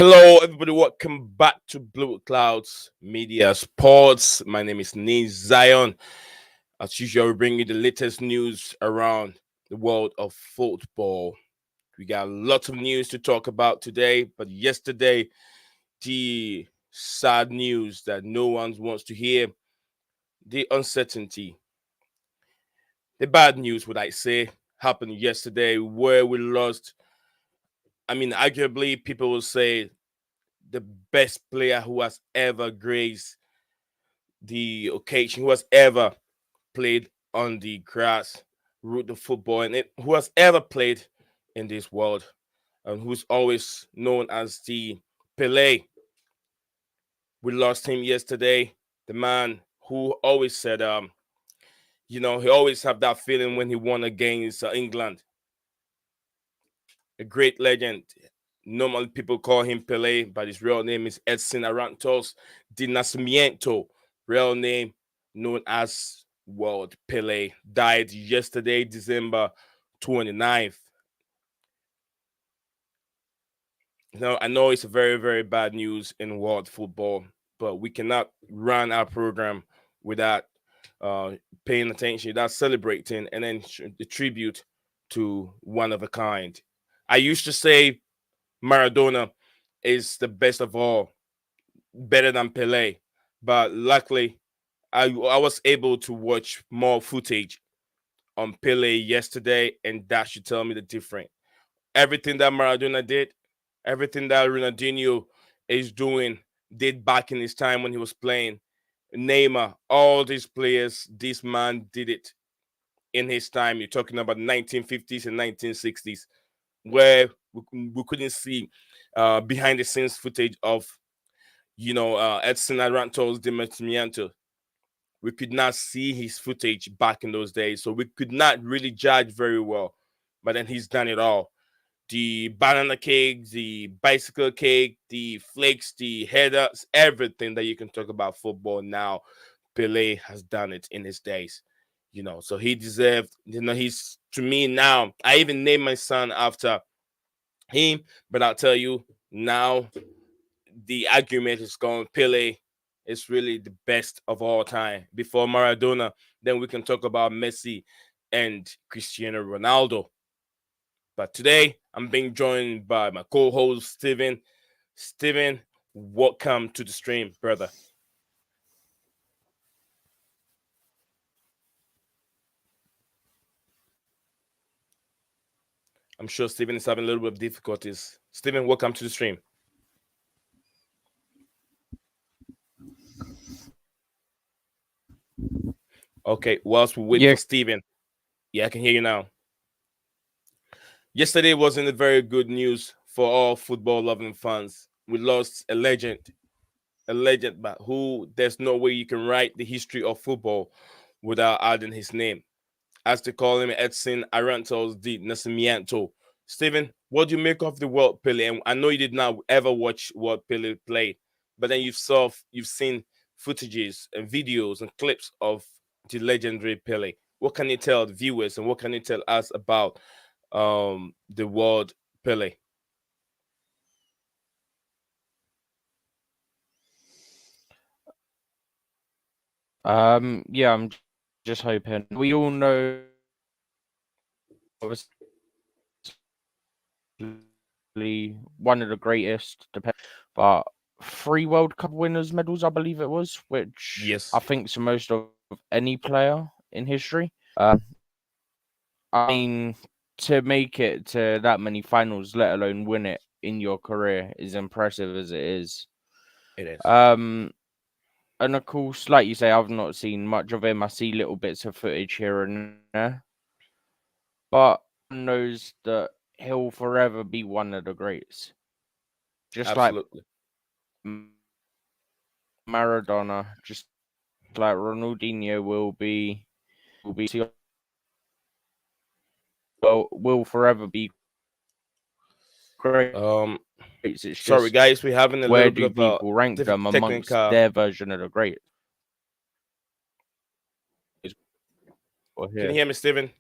Hello, everybody. Welcome back to Blue Clouds Media Sports. My name is Zion. As usual, we bring you the latest news around the world of football. We got lots of news to talk about today, but yesterday, the sad news that no one wants to hear, the uncertainty, the bad news, would I say, happened yesterday where we lost. Arguably, people will say the best player who has ever graced the occasion, who has ever played on the grass, root of football, and who has ever played in this world, and who's always known as the Pele. We lost him yesterday. The man who always said, he always have that feeling when he won against England. A great legend. Normally, people call him Pele, but his real name is Edson Arantes de Nascimento. Real name known as World Pele. Died yesterday, December 29th. Now, I know it's a very, very bad news in world football, but we cannot run our program without paying attention, without celebrating, and then the tribute to one of a kind. I used to say Maradona is the best of all, better than Pele. But luckily, I was able to watch more footage on Pele yesterday, and that should tell me the difference. Everything that Maradona did, everything that Ronaldinho is doing, did back in his time when he was playing. Neymar, all these players, this man did it in his time. You're talking about 1950s and 1960s, where we couldn't see behind the scenes footage of Edson Arantes de Nascimento. We could not see his footage back in those days, so we could not really judge very well. But then he's done it all: the banana cake, the bicycle cake, the flakes, the headers, everything that you can talk about football now. Pele has done it in his days. So he deserved, he's to me now. I even named my son after him, but I'll tell you now, the argument is going Pele is really the best of all time. Before Maradona, then we can talk about Messi and Cristiano Ronaldo. But today, I'm being joined by my co-host Steven. Steven, welcome to the stream, brother. I'm sure Steven is having a little bit of difficulties. Steven, welcome to the stream. Okay, whilst we wait for Steven. Yeah, I can hear you now. Yesterday wasn't a very good news for all football loving fans. We lost a legend, but who there's no way you can write the history of football without adding his name. As they call him, Edson Arantes de Nascimento. Steven, what do you make of the World Pele? And I know you did not ever watch World Pele play, but then you've seen footages and videos and clips of the legendary Pele. What can you tell the viewers and what can you tell us about the World Pele? Yeah, I'm just hoping. We all know, obviously, one of the greatest, but 3 World Cup winners medals, I believe it was, which I Yes, think is the most of any player in history. I mean, to make it to that many finals, let alone win it in your career, is impressive as it is. it is. Um, and of course, like you say, I've not seen much of him. I see little bits of footage here and there, but knows that he'll forever be one of the greats. Just like Absolutely. Maradona, just like Ronaldinho will be will forever be greats. It's just Sorry guys, we're having a where little do bit of a people rank them amongst technical. their version of the greats? Or Can you here. hear me, Steven?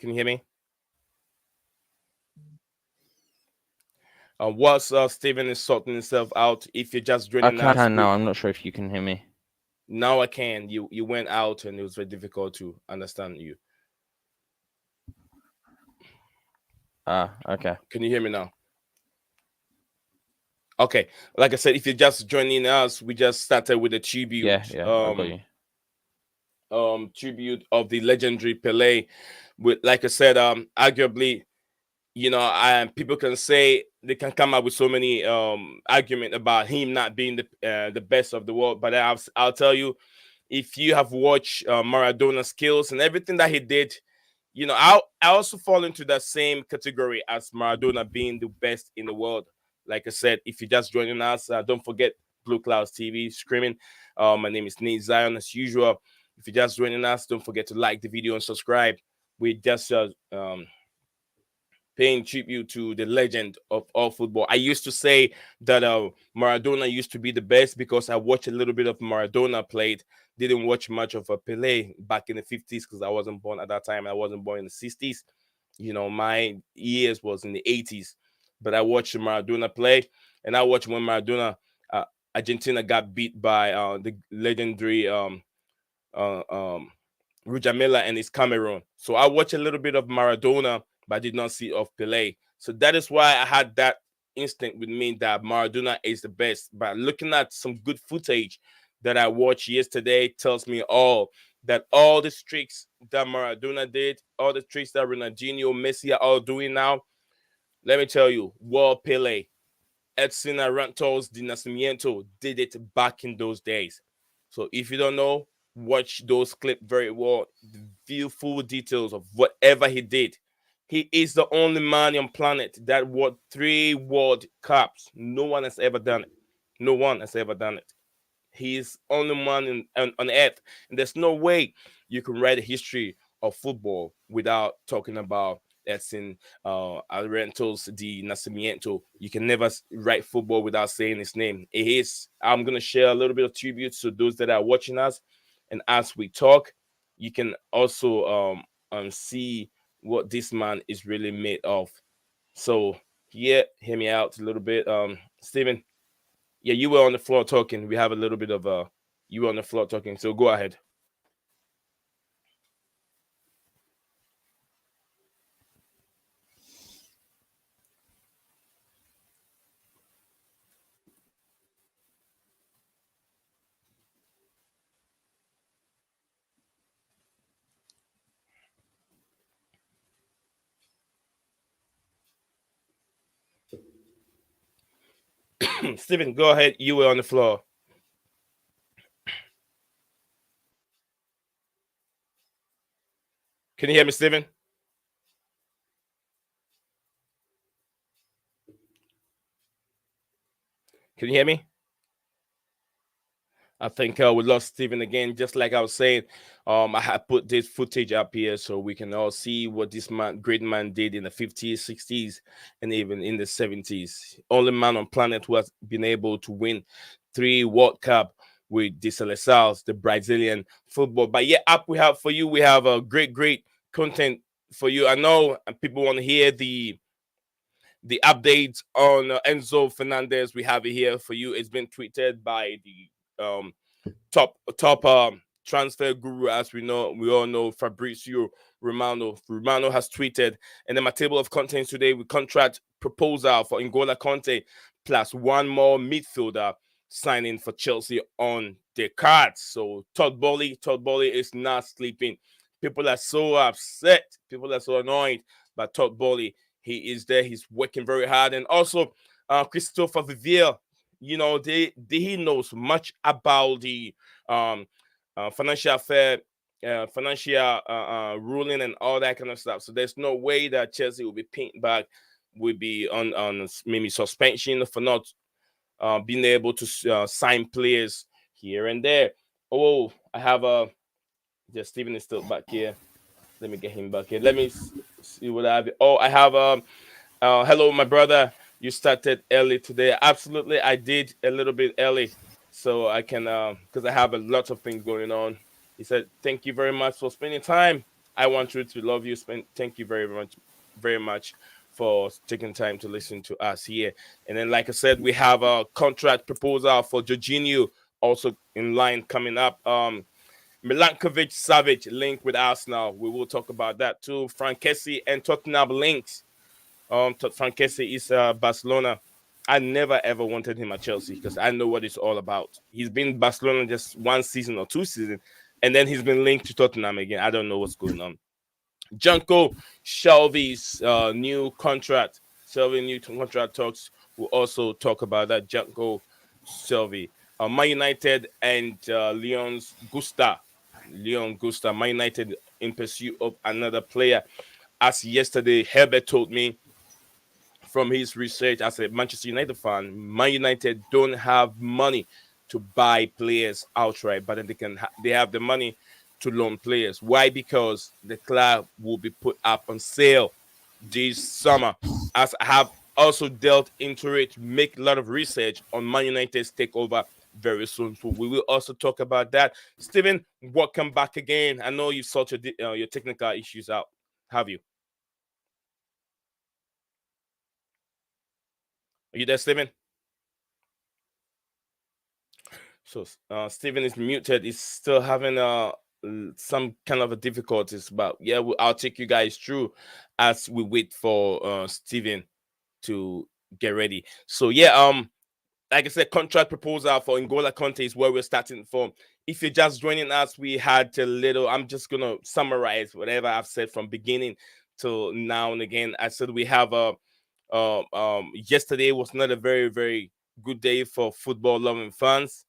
Can you hear me? Whilst Steven is sorting himself out, if you're just I joining us, can now. I'm not sure if you can hear me. now I can. You went out and it was very difficult to understand you. Okay. Can you hear me now? Okay. Like I said, if you're just joining us, we just started with a Yeah, tribute. yeah, I got you. Tribute of the legendary Pele. With, like I said, arguably, people can say they can come up with so many argument about him not being the best of the world, but I'll tell you, if you have watched Maradona's skills and everything that he did, I also fall into that same category as Maradona being the best in the world. Like I said, if you're just joining us, don't forget Blue Clouds TV streaming. My name is Nate Zion as usual. If you're just joining us, don't forget to like the video and subscribe. We just paying tribute to the legend of all football. I used to say that Maradona used to be the best because I watched a little bit of Maradona played. Didn't watch much of a Pele back in the 50s because I wasn't born at that time. I wasn't born in the 60s. My years was in the 80s. But I watched Maradona play, and I watched when Maradona, Argentina got beat by the legendary uh, um, Rujamila and his Cameroon. So I watched a little bit of Maradona, but I did not see of Pele. So that is why I had that instinct with me that Maradona is the best. But looking at some good footage that I watched yesterday tells me all the tricks that Maradona did, all the tricks that Ronaldinho, Messi are all doing now. Let me tell you, World Pele, Edson Arantes de Nascimento did it back in those days. So if you don't know, watch those clips very well. View full details of whatever he did. He is the only man on planet that won 3 World Cups. No one has ever done it. No one has ever done it. He is only man on earth, and there's no way you can write a history of football without talking about Edson Arantes de Nascimento. You can never write football without saying his name. It is. I'm gonna share a little bit of tributes to those that are watching us, and as we talk, you can also see what this man is really made of. So yeah, hear me out a little bit, Stephen. Yeah, you were on the floor talking. We have a little bit of you were on the floor talking. So go ahead. Stephen, go ahead. You were on the floor. Can you hear me, Stephen? Can you hear me? I think we lost Steven again. Just like I was saying, I have put this footage up here so we can all see what this man, great man, did in the 50s, 60s, and even in the 70s. Only man on planet who has been able to win 3 World Cup with the Seleçãos, the Brazilian football. But yeah, up we have for you. We have a great content for you. I know people want to hear the updates on Enzo Fernandez. We have it here for you. It's been tweeted by the top transfer guru, as we all know, Fabrizio Romano. Romano has tweeted, and then my table of contents today with contract proposal for N'Golo Kante plus one more midfielder signing for Chelsea on the cards. So Todd Bowley is not sleeping. People are so upset. People are so annoyed. But Todd Bowley, he is there. He's working very hard, and also Christopher Vivier, he knows much about the um financial affair, financial ruling and all that kind of stuff. So there's no way that Chelsea will be pinned back, will be on maybe suspension for not being able to sign players here and there. Oh, I have yeah, Steven is still back here. Let me get him back here. Let me see what I have. Oh, I have hello, my brother. You started early today. Absolutely, I did a little bit early, so I can because I have a lot of things going on. He said, "Thank you very much for spending time. I want you to love you. Thank you very much for taking time to listen to us here." And then, like I said, we have a contract proposal for Jorginho also in line coming up. Milinkovic-Savic link with Arsenal. We will talk about that too. Kessie and Tottenham Links. Kessie is Barcelona. I never ever wanted him at Chelsea because I know what it's all about. He's been Barcelona just 1 season or 2 seasons, and then he's been linked to Tottenham again. I don't know what's going on. Jonjo Shelvey's new contract. Shelvey new contract talks. We'll also talk about that. Jonjo Shelvey. Man United and Lyon's Gusta. Lyon Gusta. Man United in pursuit of another player. As yesterday, Herbert told me from his research as a Manchester United fan, Man United don't have money to buy players outright, but then they have the money to loan players. Why? Because the club will be put up on sale this summer. As I have also dealt into it, make a lot of research on Man United's takeover very soon. So we will also talk about that. Stephen, welcome back again. I know you sorted your technical issues out. Have you? Are you there, Stephen? So Steven is muted. He's still having some kind of a difficulties, but yeah, I'll take you guys through as we wait for Steven to get ready. So yeah, like I said, contract proposal for N'Golo Kante is where we're starting from. If you're just joining us, we had a little. I'm just gonna summarize whatever I've said from beginning to now and again. I said we have a. Yesterday was not a very good day for football loving fans.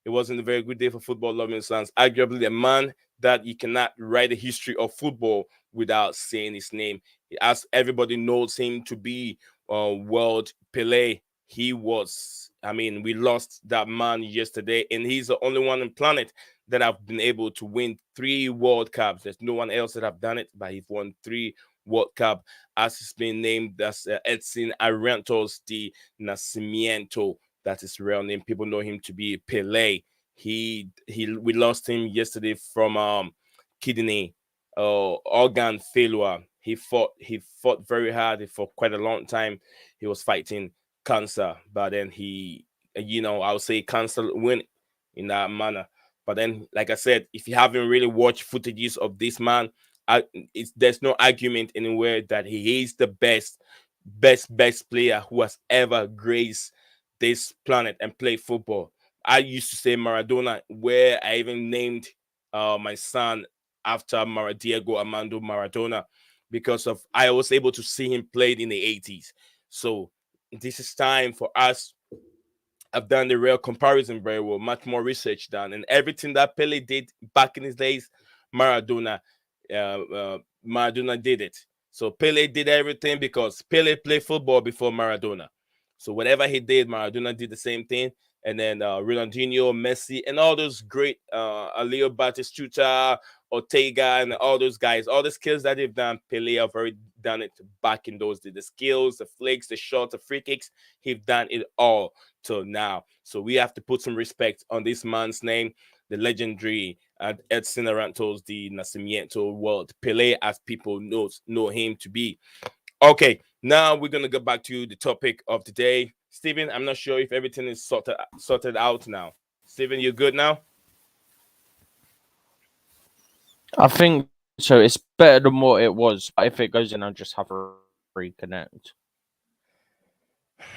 It wasn't a very good day for football loving fans. Arguably, a man that you cannot write the history of football without saying his name. As everybody knows him to be World Pele. He was. I mean, we lost that man yesterday, and he's the only one on planet that have been able to win 3 World Cups. There's no one else that have done it, but he's won 3 World Cup, as it's been named as Edson Arantes de Nascimento. That is real name. People know him to be Pele. We lost him yesterday from kidney organ failure. He fought very hard for quite a long time. He was fighting cancer, but then I would say cancer win in that manner. But then, like I said, if you haven't really watched footages of this man, there's no argument anywhere that he is the best player who has ever graced this planet and played football. I used to say Maradona, where I even named my son after Diego Armando Maradona, because of I was able to see him played in the 80s. So this is time for us. I've done the real comparison very well, much more research done, and everything that Pele did back in his days, Maradona, Maradona did it. So Pele did everything because Pele played football before Maradona. So whatever he did, Maradona did the same thing. And then Ronaldinho, Messi, and all those great Leo Batistuta, Ortega, and all those guys, all the skills that they've done, Pele have already done it back in those days. The skills, the flicks, the shots, the free kicks, he've done it all till now. So we have to put some respect on this man's name, the legendary Edson Arantes de Nascimento World Pele, as people know him to be. Okay, now we're gonna go back to the topic of the day. Steven, I'm not sure if everything is sorted out now. Steven, you good now? I think so. It's better than what it was. But if it goes in, I'll just have a reconnect.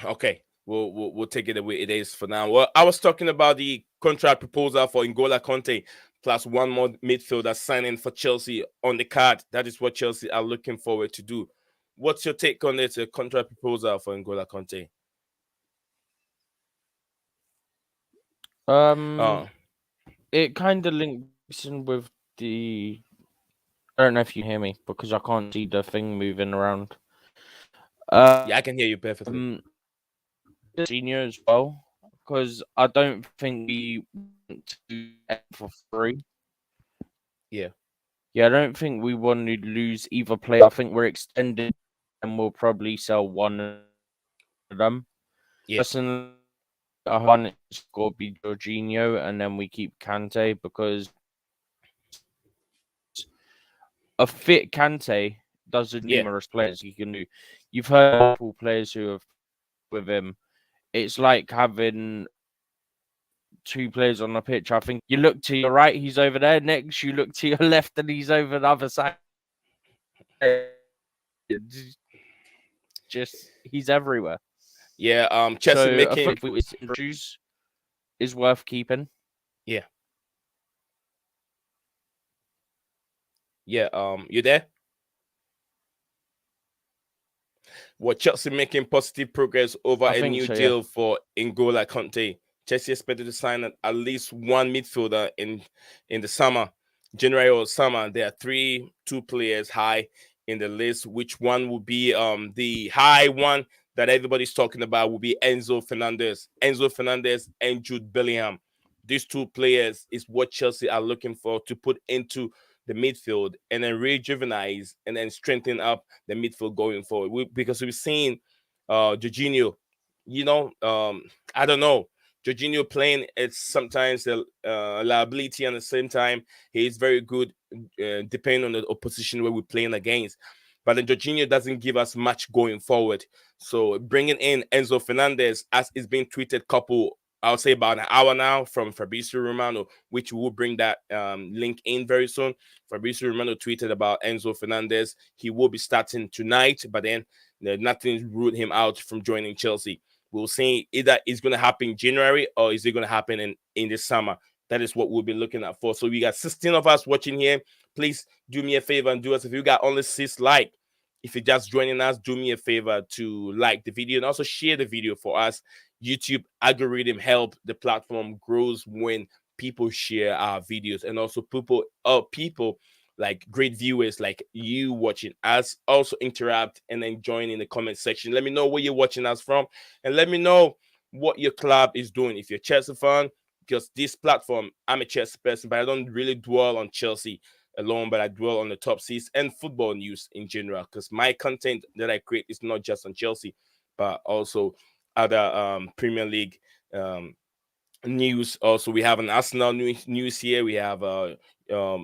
Okay, we'll take it the way it is for now. Well, I was talking about the contract proposal for N'Golo Kante plus one more midfielder signing for Chelsea on the card. That is what Chelsea are looking forward to do. What's your take on it? A contract proposal for N'Golo Kante? Um, Oh, it kind of links in with the. I don't know if you hear me because I can't see the thing moving around. yeah, I can hear you perfectly. Senior as well, because I don't think we want to get for free. Yeah, Yeah, I don't think we want to lose either player. I think we're extended and we'll probably sell one of them. yeah, Personally, I want it's got to be Jorginho and then we keep Kante because a fit Kante does yeah, numerous players you can do. You've heard multiple players who have with him. It's like having 2 players on the pitch. I think you look to your right, he's over there. Next, you look to your left, and he's over the other side. Just he's everywhere. yeah. Chelsea So I making think if it's introduce is worth keeping. yeah, yeah. You there? Well, Chelsea making positive progress over I a think new so. Yeah. deal for N'Golo Kante. Chelsea expected to sign at least one midfielder in the summer, January or summer. There are two players high in the list. Which one will be the high one that everybody's talking about? Will be Enzo Fernandez and Jude Bellingham. These 2 players is what Chelsea are looking for to put into the midfield and then rejuvenate and then strengthen up the midfield going forward. Because we've seen Jorginho, I don't know. Jorginho playing, it's sometimes a liability, and at the same time, he is very good depending on the opposition where we're playing against. But then Jorginho doesn't give us much going forward. So bringing in Enzo Fernandez, as is being tweeted couple I'll say about an hour now from Fabrizio Romano, which will bring that link in very soon. Fabrizio Romano tweeted about Enzo Fernandez. He will be starting tonight, but then nothing ruled him out from joining Chelsea. We'll see either it's going to happen in January or is it going to happen in the summer. That is what we'll be looking at for. So we got 16 of us watching here. Please do me a favor and do us. If you got only 6 if you're just joining us, do me a favor to like the video and also share the video for us. YouTube algorithm help the platform grows when people share our videos, and also people like great viewers like you watching us also interact and then join in the comment section. Let me know where you're watching us from, and let me know what your club is doing. If you're a Chelsea fan, because this platform, I'm a Chelsea person, but I don't really dwell on Chelsea alone, but I dwell on the top seats and football news in general, because my content that I create is not just on Chelsea, but also other Premier League um, news. Also, we have an Arsenal news here. We have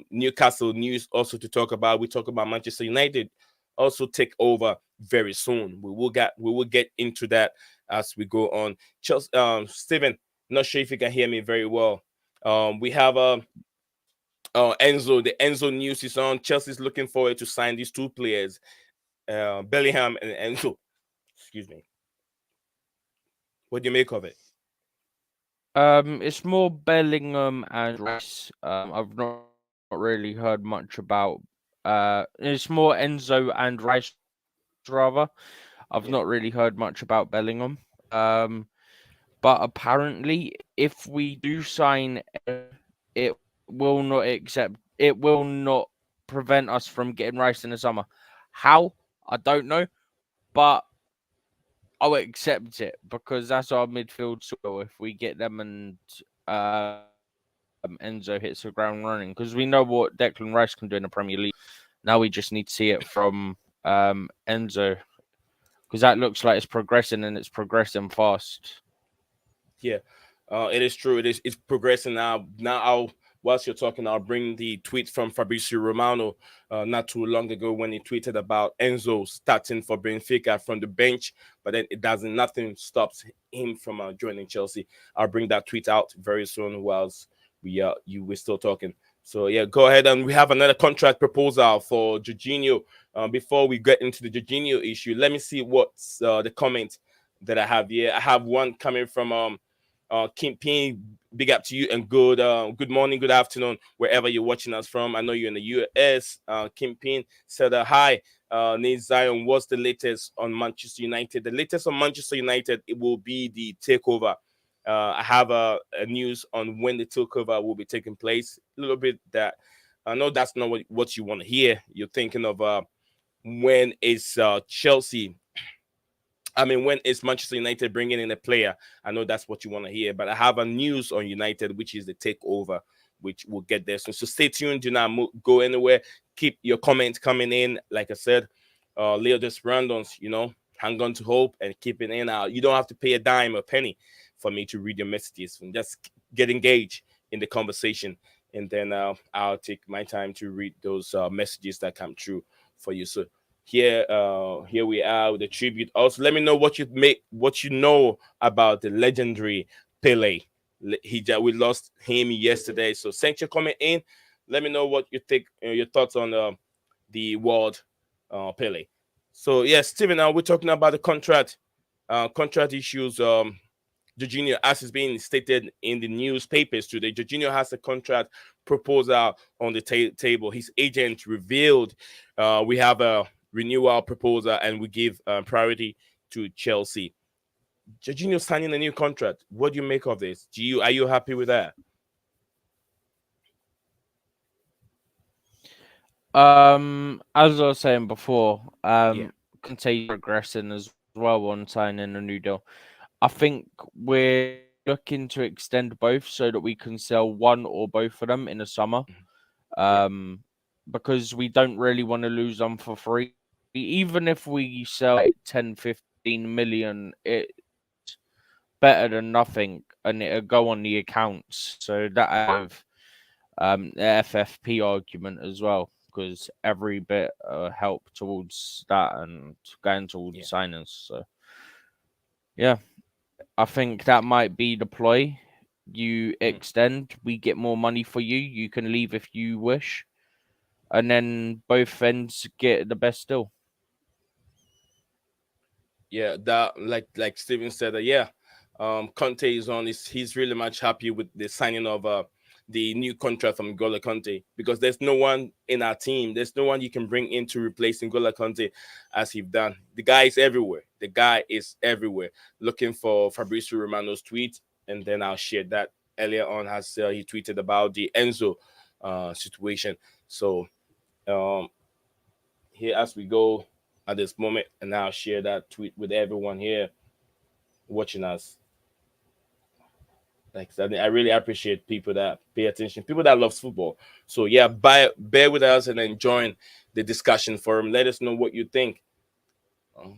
Newcastle news also to talk about. We talk about Manchester United also take over very soon. We will get into that as we go on. Chelsea, Stephen, not sure if you can hear me very well. We have Enzo. The Enzo news is on. Chelsea's looking forward to sign these two players, Bellingham and Enzo. Excuse me. What do you make of it? It's more Bellingham and Rice. I've not really heard much about. It's more Enzo and Rice rather. I've not really heard Yeah. much about Bellingham. Um, but apparently, if we do sign Enzo, it will not accept. It will not prevent us from getting Rice in the summer. How? I don't know, but I'll accept it because that's our midfield soil. If we get them and Enzo hits the ground running, because we know what Declan Rice can do in the Premier League. Now we just need to see it from Enzo because that looks like it's progressing and it's progressing fast. Yeah, it is true. It's progressing now. Now, whilst you're talking, I'll bring the tweet from Fabrizio Romano not too long ago when he tweeted about Enzo starting for Benfica from the bench, but then it doesn't. Nothing stops him from joining Chelsea. I'll bring that tweet out very soon whilst we're still talking. So yeah, go ahead, and we have another contract proposal for Jorginho. Before we get into the Jorginho issue, let me see what's the comment that I have here. I have one coming from Kingpin. Big up to you and good morning, good afternoon, wherever you're watching us from. I know you're in the US. Kingpin said, "Hi, Nate Zion. What's the latest on Manchester United? The latest on Manchester United, it will be the takeover. I have a news on when the takeover will be taking place. A little bit that I know that's not what you want to hear. You're thinking of when is Chelsea when is Manchester United bringing in a player? I know that's what you want to hear, but I have a news on United, which is the takeover, which we'll get there soon. So stay tuned. Do not go anywhere. Keep your comments coming in. Like I said, Leo Desperandons, hang on to hope and keep it in. You don't have to pay a dime or penny for me to read your messages. And just get engaged in the conversation, and then I'll take my time to read those messages that come true for you. So here we are with the tribute. Also, let me know what you know about the legendary Pele. We lost him yesterday, so send your comment in. Let me know what you think, your thoughts on the world Pele. So yeah, Steven, now we're talking about the contract issues. Jorginho, as is being stated in the newspapers today, Jorginho has a contract proposal on the table. His agent revealed we have a renewal proposal and we give priority to Chelsea. Jorginho signing a new contract. What do you make of this? Are you happy with that? As I was saying before, Yeah. Conte progressing as well on signing a new deal. I think we're looking to extend both so that we can sell one or both of them in the summer. Yeah. Because we don't really want to lose them for free. Even if we sell 10, 15 million, it's better than nothing and it'll go on the accounts. So that have the FFP argument as well, because every bit help towards that and going towards Yeah. signings. So, yeah. I think that might be the ploy. You Mm. extend, we get more money for you. You can leave if you wish, and then both ends get the best deal. Yeah, that like Steven said, yeah, Conte is on. He's really much happy with the signing of the new contract from N'Golo Kante, because there's no one in our team. There's no one you can bring in to replace N'Golo Kante as he's done. The guy is everywhere. The guy is everywhere. Looking for Fabrizio Romano's tweet, and then I'll share that earlier on. Has he tweeted about the Enzo situation? So um, here as we go at this moment, and I'll share that tweet with everyone here watching us. Like I really appreciate people that pay attention, people that loves football. So yeah, bear with us and enjoying the discussion forum. Let us know what you think. Um,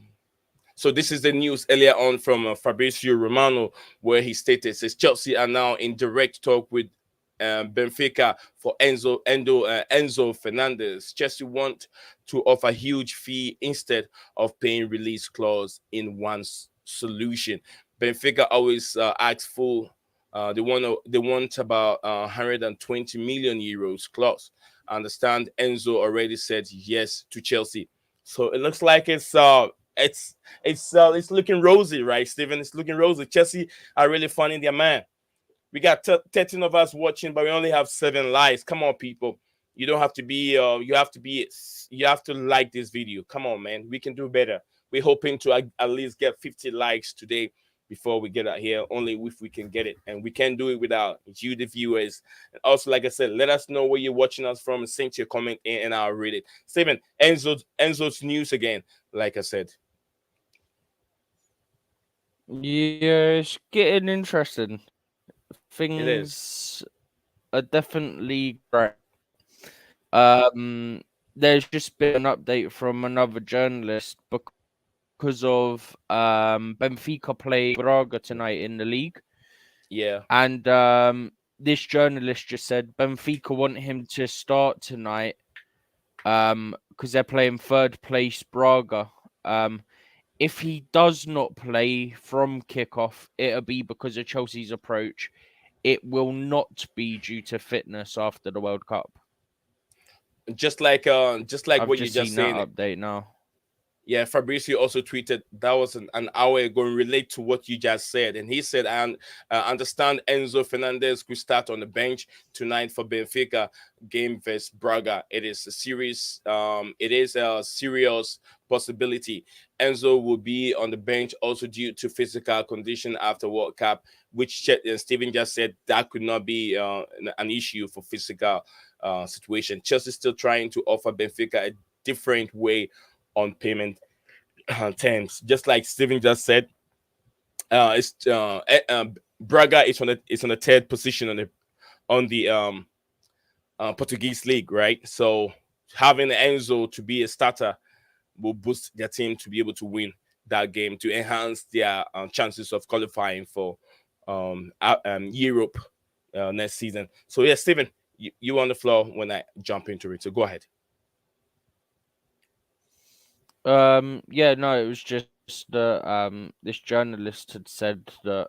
So this is the news earlier on from Fabrizio Romano, where he stated, says Chelsea are now in direct talk with Benfica for Enzo Fernández. Chelsea want to offer huge fee instead of paying release clause in one solution. Benfica always asks for they want about 120 million euros clause. I understand Enzo already said yes to Chelsea, so it looks like it's it's looking rosy, right, Steven? It's looking rosy. Chelsea are really finding their man. We got 13 of us watching, but we only have 7 likes. Come on, people. You don't have to be. You have to be. You have to like this video. Come on, man. We can do better. We're hoping to at least get 50 likes today before we get out here. Only if we can get it, and we can do it without you, the viewers. And also, like I said, let us know where you're watching us from. Send your comment in, and I'll read it. Steven, Enzo's news again. Like I said, Yeah, it's getting interesting. it is. Things are definitely great. There's just been an update from another journalist because of Benfica play Braga tonight in the league, Yeah. and this journalist just said Benfica want him to start tonight because they're playing third place Braga. If he does not play from kickoff, it'll be because of Chelsea's approach. It will not be due to fitness after the World Cup. Just like I've what you just just seen that saying. update now. Yeah, Fabrizio also tweeted that was an hour ago and relate to what you just said. And he said, I understand Enzo Fernandez could start on the bench tonight for Benfica game versus Braga. It is a serious possibility. Enzo will be on the bench also due to physical condition after World Cup, which Steven just said that could not be an issue for physical situation. Chelsea still trying to offer Benfica a different way on payment terms. Just like Steven just said, it's Braga is on the third position on the Portuguese league, right? So having Enzo to be a starter will boost their team to be able to win that game to enhance their chances of qualifying for Europe next season. So yeah, Steven, you on the floor when I jump into it. So go ahead. Yeah, no, it was just that this journalist had said that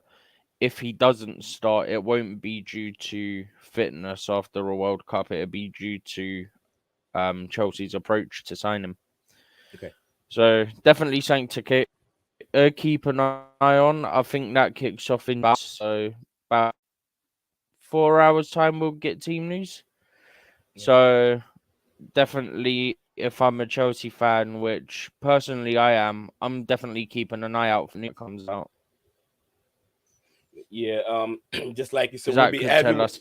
if he doesn't start, it won't be due to fitness after a World Cup. It'll be due to Chelsea's approach to sign him. Okay. So definitely something to keep an eye on. I think that kicks off in so about 4 hours time we'll get team news. Yeah. So definitely, if I'm a Chelsea fan, which personally I am, I'm definitely keeping an eye out for new comes out Yeah. Just like you said, because we'll that be could tell every. us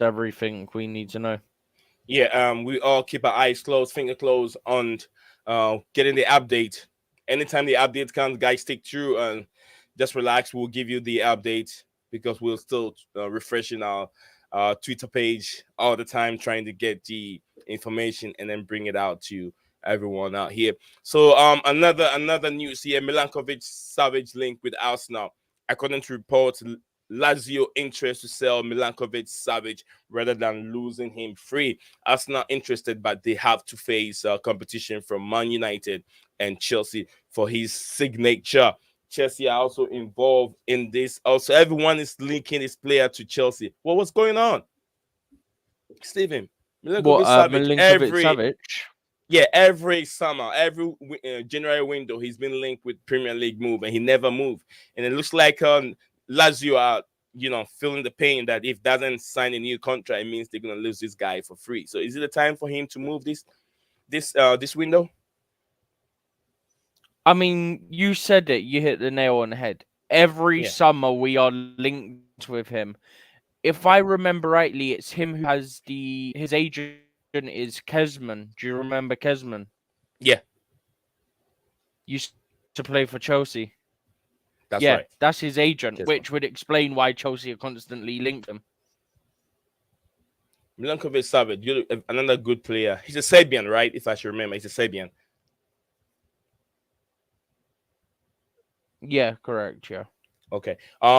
everything we need to know. Yeah, we all keep our eyes closed, finger closed on getting the update. Anytime the update comes, guys, stick through and just relax. We'll give you the update because we're still refreshing our Twitter page all the time, trying to get the information and then bring it out to everyone out here. So another news here: Milinkovic-Savic link with Arsenal. According to reports, Lazio interest to sell Milinkovic-Savic rather than losing him free. Arsenal interested, but they have to face competition from Man United and Chelsea for his signature Chelsea are also involved in this. Also, everyone is linking this player to Chelsea. Well, what's going on, Stephen? What, Milinkovic-Savic Milinkovic-Savic? every summer, every January window, he's been linked with Premier League move, and he never moved. And it looks like Lazio are, feeling the pain that if doesn't sign a new contract, it means they're gonna lose this guy for free. So is it a time for him to move this window? I mean, you said it. You hit the nail on the head. Every Yeah, summer we are linked with him. If I remember rightly, it's him who has his agent is Kesman. Do you remember Kesman? yeah, Used to play for Chelsea. Yeah, that's right. that's his agent, which Kesman. would explain why Chelsea are constantly linked him. Milinkovic-Savic, another good player. He's a Serbian, right? If I should remember, he's a Serbian. Yeah, correct. Yeah. Okay.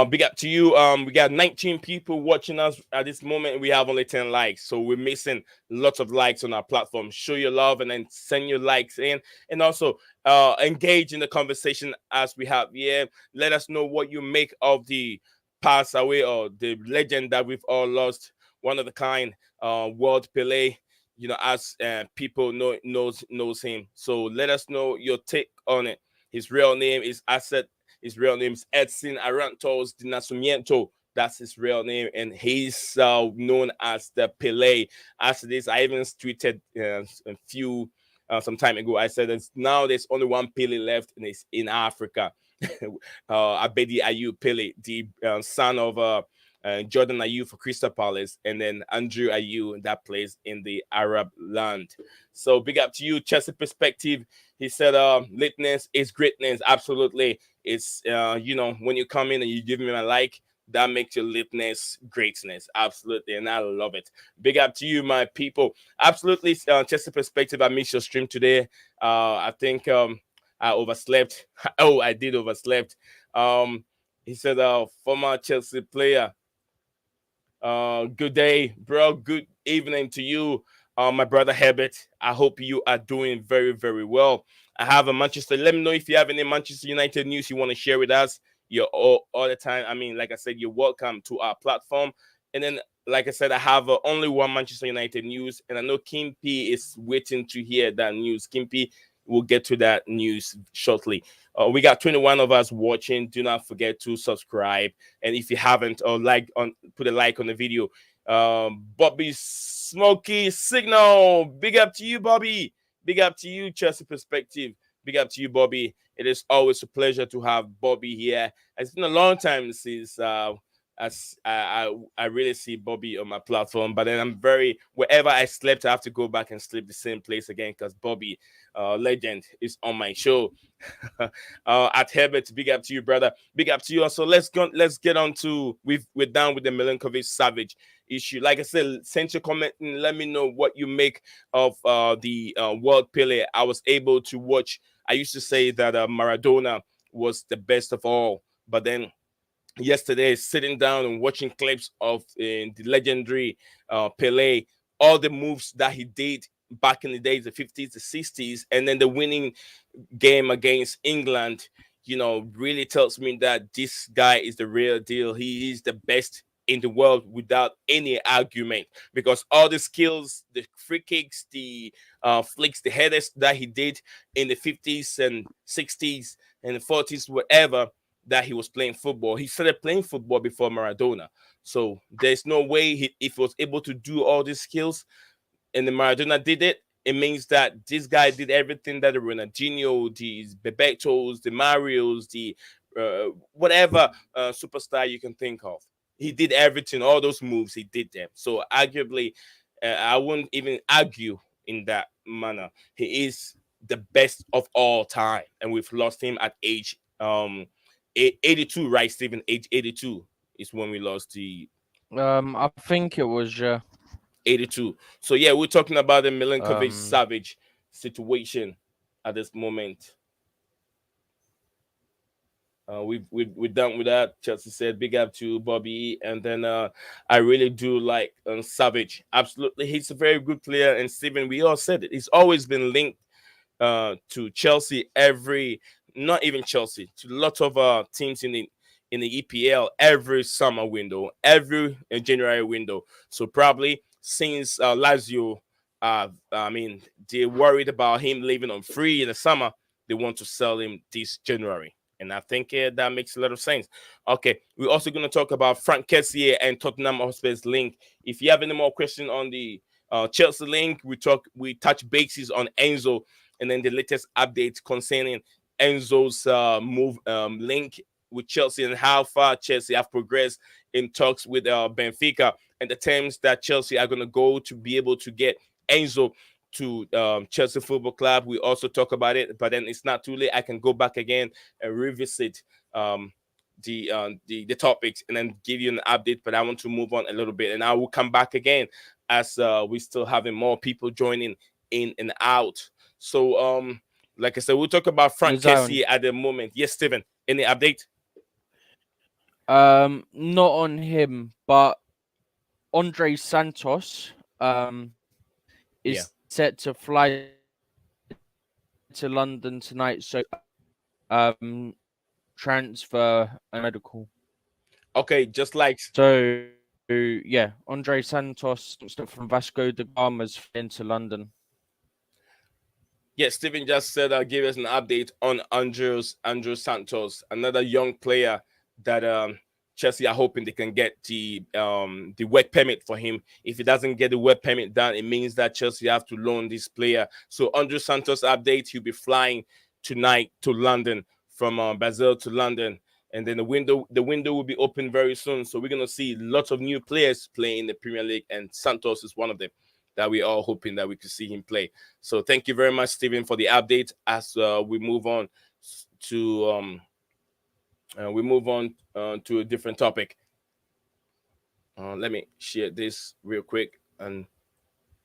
Big up to you. We got 19 people watching us at this moment. We have only 10 likes, so we're missing lots of likes on our platform. Show your love and then send your likes in, and also engage in the conversation as we have here. Let us know what you make of the pass away or the legend that we've all lost. One of the kind, World Pele. As people knows him. So let us know your take on it. His real name is Asset. His real name is Edson Arantos de Nascimento. That's his real name, and he's known as the Pele. After this, I even tweeted a few some time ago. I said now there's only one Pele left, and it's in Africa. Abedi Ayew Pele, the son of Jordan Ayew for Crystal Palace, and then Andrew Ayew that plays in the Arab land. So big up to you, Chelsea perspective. He said, "Lateness is greatness." Absolutely, it's when you come in and you give me a like, that makes your lateness greatness. Absolutely, and I love it. Big up to you, my people. Absolutely, Chelsea perspective. I missed your stream today. I think I overslept. Oh, I did overslept. He said, former Chelsea player. Good day, bro. Good evening to you, my brother Herbert. I hope you are doing very, very well. I have a Manchester. Let me know if you have any Manchester United news you want to share with us. You're all the time. I mean, like I said, you're welcome to our platform. And then, like I said, I have only one Manchester United news, and I know Kimpy is waiting to hear that news. Kimpy, we'll get to that news shortly. We got 21 of us watching. Do not forget to subscribe, and if you haven't, or put a like on the video. Bobby Smoky Signal, big up to you, Bobby. Big up to you, Chelsea Perspective. Big up to you, Bobby. It is always a pleasure to have Bobby here. It's been a long time since as I really see Bobby on my platform, but then wherever I slept, I have to go back and sleep the same place again because Bobby, legend, is on my show. At Herbert, big up to you, brother. Big up to you. Also, let's get on to we're done with the Milinkovic-Savic issue. Like I said, send your comment and let me know what you make of the World Pele. I was able to watch. I used to say that Maradona was the best of all, but then yesterday sitting down and watching clips of the legendary Pele, all the moves that he did back in the days, the 50s, the 60s, and then the winning game against England, really tells me that this guy is the real deal. He is the best in the world without any argument because all the skills, the free kicks, the flicks, the headers that he did in the 50s and 60s and the 40s, whatever, that he was playing football. He started playing football before Maradona. So there's no way if he was able to do all these skills and the Maradona did it, it means that this guy did everything that the Ronaldinho, the Bebetos, the Marios, the whatever superstar you can think of. He did everything, all those moves, he did them. So arguably, I wouldn't even argue in that manner. He is the best of all time, and we've lost him at age 82, right, Stephen? Age 82 is when we lost the I think it was 82. So yeah, we're talking about the Milinkovic um Savage situation at this moment. We're done with that. Chelsea said big up to Bobby, and then I really do like Savage. Absolutely, he's a very good player. And Steven, we all said it. He's always been linked to Chelsea every not even Chelsea, to lots of teams in the EPL every summer window, every January window. So probably since Lazio, I mean, they're worried about him leaving on free in the summer. They want to sell him this January. And I think that makes a lot of sense. Okay, we're also going to talk about Frank Kessie and Tottenham Hotspur's link. If you have any more questions on the Chelsea link, we touch bases on Enzo, and then the latest updates concerning Enzo's move link with Chelsea and how far Chelsea have progressed in talks with Benfica and the terms that Chelsea are going to go to be able to get Enzo to Chelsea Football Club. We also talk about it, but then it's not too late. I can go back again and revisit the topics and then give you an update. But I want to move on a little bit, and I will come back again as we still having more people joining in and out. So like I said, we'll talk about Frank Zion. Kessie at the moment. Yes, Steven, any update? Not on him, but Andre Santos Yeah. is set to fly to London tonight. So transfer and medical. Okay, just like So yeah, Andre Santos from Vasco da Gama's into London. yeah, Steven just said give us an update on Andrew Santos, another young player that Chelsea are hoping they can get the work permit for him. If he doesn't get the work permit done, it means that Chelsea have to loan this player. So Andrew Santos update, he'll be flying tonight to London from Brazil to London. And then the window will be open very soon. So we're gonna see lots of new players playing in the Premier League, and Santos is one of them that we are hoping that we could see him play. So thank you very much, Stephen, for the update. As we move on to to a different topic. Let me share this real quick and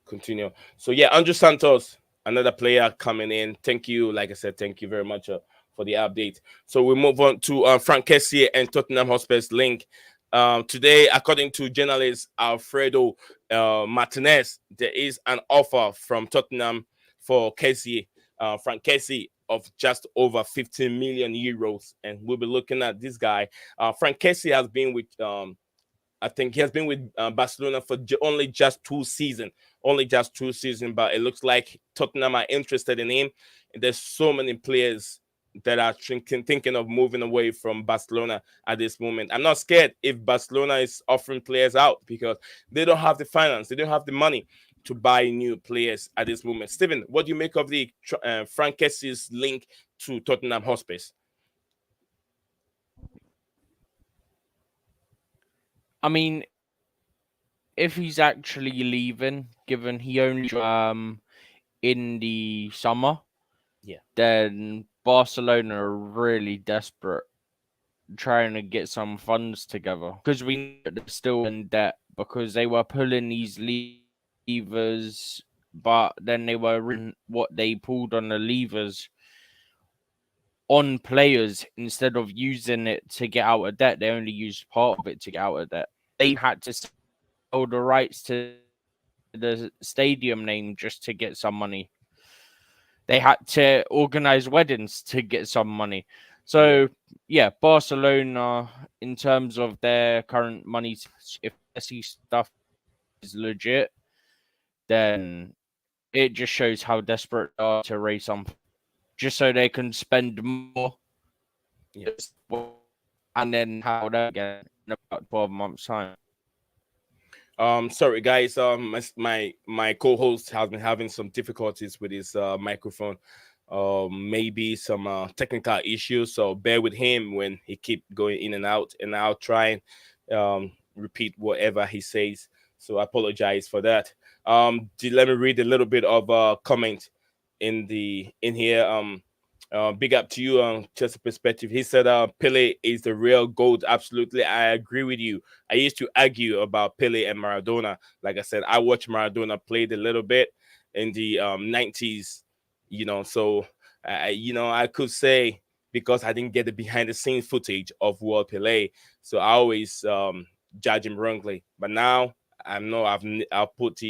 continue. So yeah, Andrew Santos, another player coming in. Thank you. Like I said, thank you very much for the update. So we move on to Frank Kessie and Tottenham Hotspur's link. Today, according to journalist Alfredo Martinez, there is an offer from Tottenham for Kessie, Frank Kessie, of just over 15 million euros, and we'll be looking at this guy. Frank Kessie has been with I think he has been with Barcelona for only just 2 seasons, but it looks like Tottenham are interested in him. And there's so many players that are thinking of moving away from Barcelona at this moment. I'm not scared if Barcelona is offering players out because they don't have the finance, they don't have the money to buy new players at this moment. Steven, what do you make of the Frank Kessie's link to Tottenham Hotspurs? I mean, if he's actually leaving, given he only in the summer, Yeah. then Barcelona are really desperate trying to get some funds together because we know they're still in debt because they were pulling these levers, but then they were in what they pulled on the levers on players instead of using it to get out of debt. They only used part of it to get out of debt. They had to sell the rights to the stadium name just to get some money. They had to organize weddings to get some money. So yeah, Barcelona, in terms of their current money, if Messi stuff is legit, then it just shows how desperate they are to raise something, just so they can spend more, Yeah. and then how that again in about 12 months' time. Sorry guys. My co-host has been having some difficulties with his microphone. Maybe some technical issues. So bear with him when he keep going in and I'll try and repeat whatever he says. So I apologize for that. Let me read a little bit of comment in here. Big up to you on just a perspective. He said Pele is the real goat. Absolutely, I agree with you. I used to argue about Pele and Maradona. Like I said, I watched Maradona played a little bit in the 90s, so I could say because I didn't get the behind the scenes footage of World Pele, so I always judge him wrongly. But now I know I'll put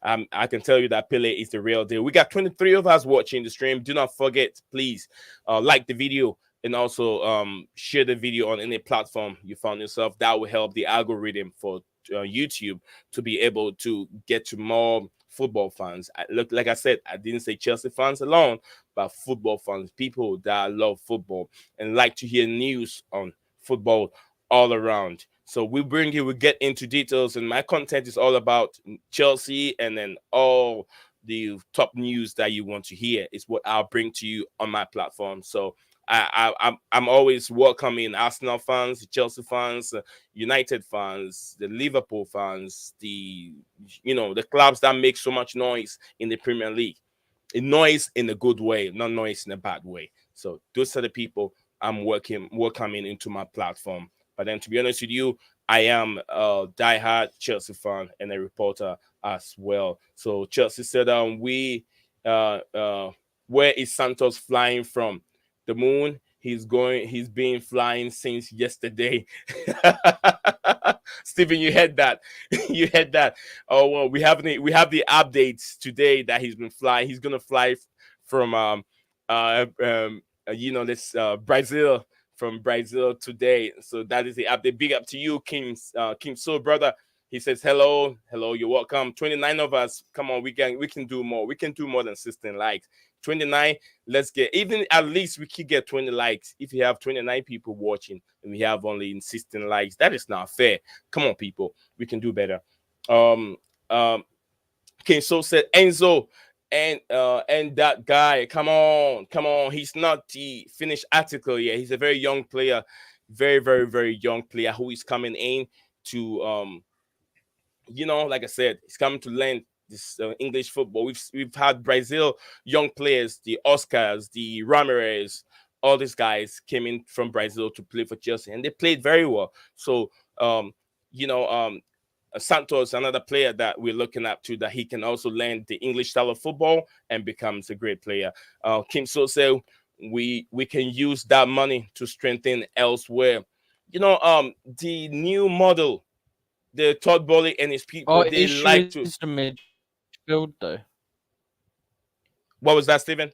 I can tell you that Pele is the real deal. We got 23 of us watching the stream. Do not forget, please, like the video and also share the video on any platform you found yourself. That will help the algorithm for YouTube to be able to get to more football fans. Look, like I said, I didn't say Chelsea fans alone, but football fans, people that love football and like to hear news on football all around. So we get into details, and my content is all about Chelsea, and then all the top news that you want to hear is what I'll bring to you on my platform. So I'm always welcoming Arsenal fans, Chelsea fans, United fans, the Liverpool fans, the clubs that make so much noise in the Premier League. A noise in a good way, not noise in a bad way. So those are the people I'm welcoming into my platform. But then, to be honest with you, I am a diehard Chelsea fan and a reporter as well. So Chelsea said, uh, uh, where is Santos flying from? The moon. He's been flying since yesterday. Stephen, you heard that. You heard that. Oh well, we have the updates today that he's been flying. He's gonna fly from this Brazil, from Brazil today. So that is the update. Big up to you, Kim So brother. He says hello, you're welcome. 29 of us. Come on, we can do more. We can do more than 16 likes. 29. Let's get, even at least we could get 20 likes. If you have 29 people watching and we have only 16 likes, that is not fair. Come on, people, we can do better. Um, um, Okay, so said Enzo, and that guy. Come on. He's not the finished article yet. He's a very young player, very, very, very young player who is coming in to like I said, he's coming to learn this English football. We've had Brazil young players, the Oscars, the Ramirez, all these guys came in from Brazil to play for Chelsea, and they played very well. So you know, Santos, another player that we're looking up to, that he can also learn the English style of football and becomes a great player. Kim So said we can use that money to strengthen elsewhere. The new model, the Todd Bowley and his people, Our they issue like is to. the midfield, though. What was that, Stephen?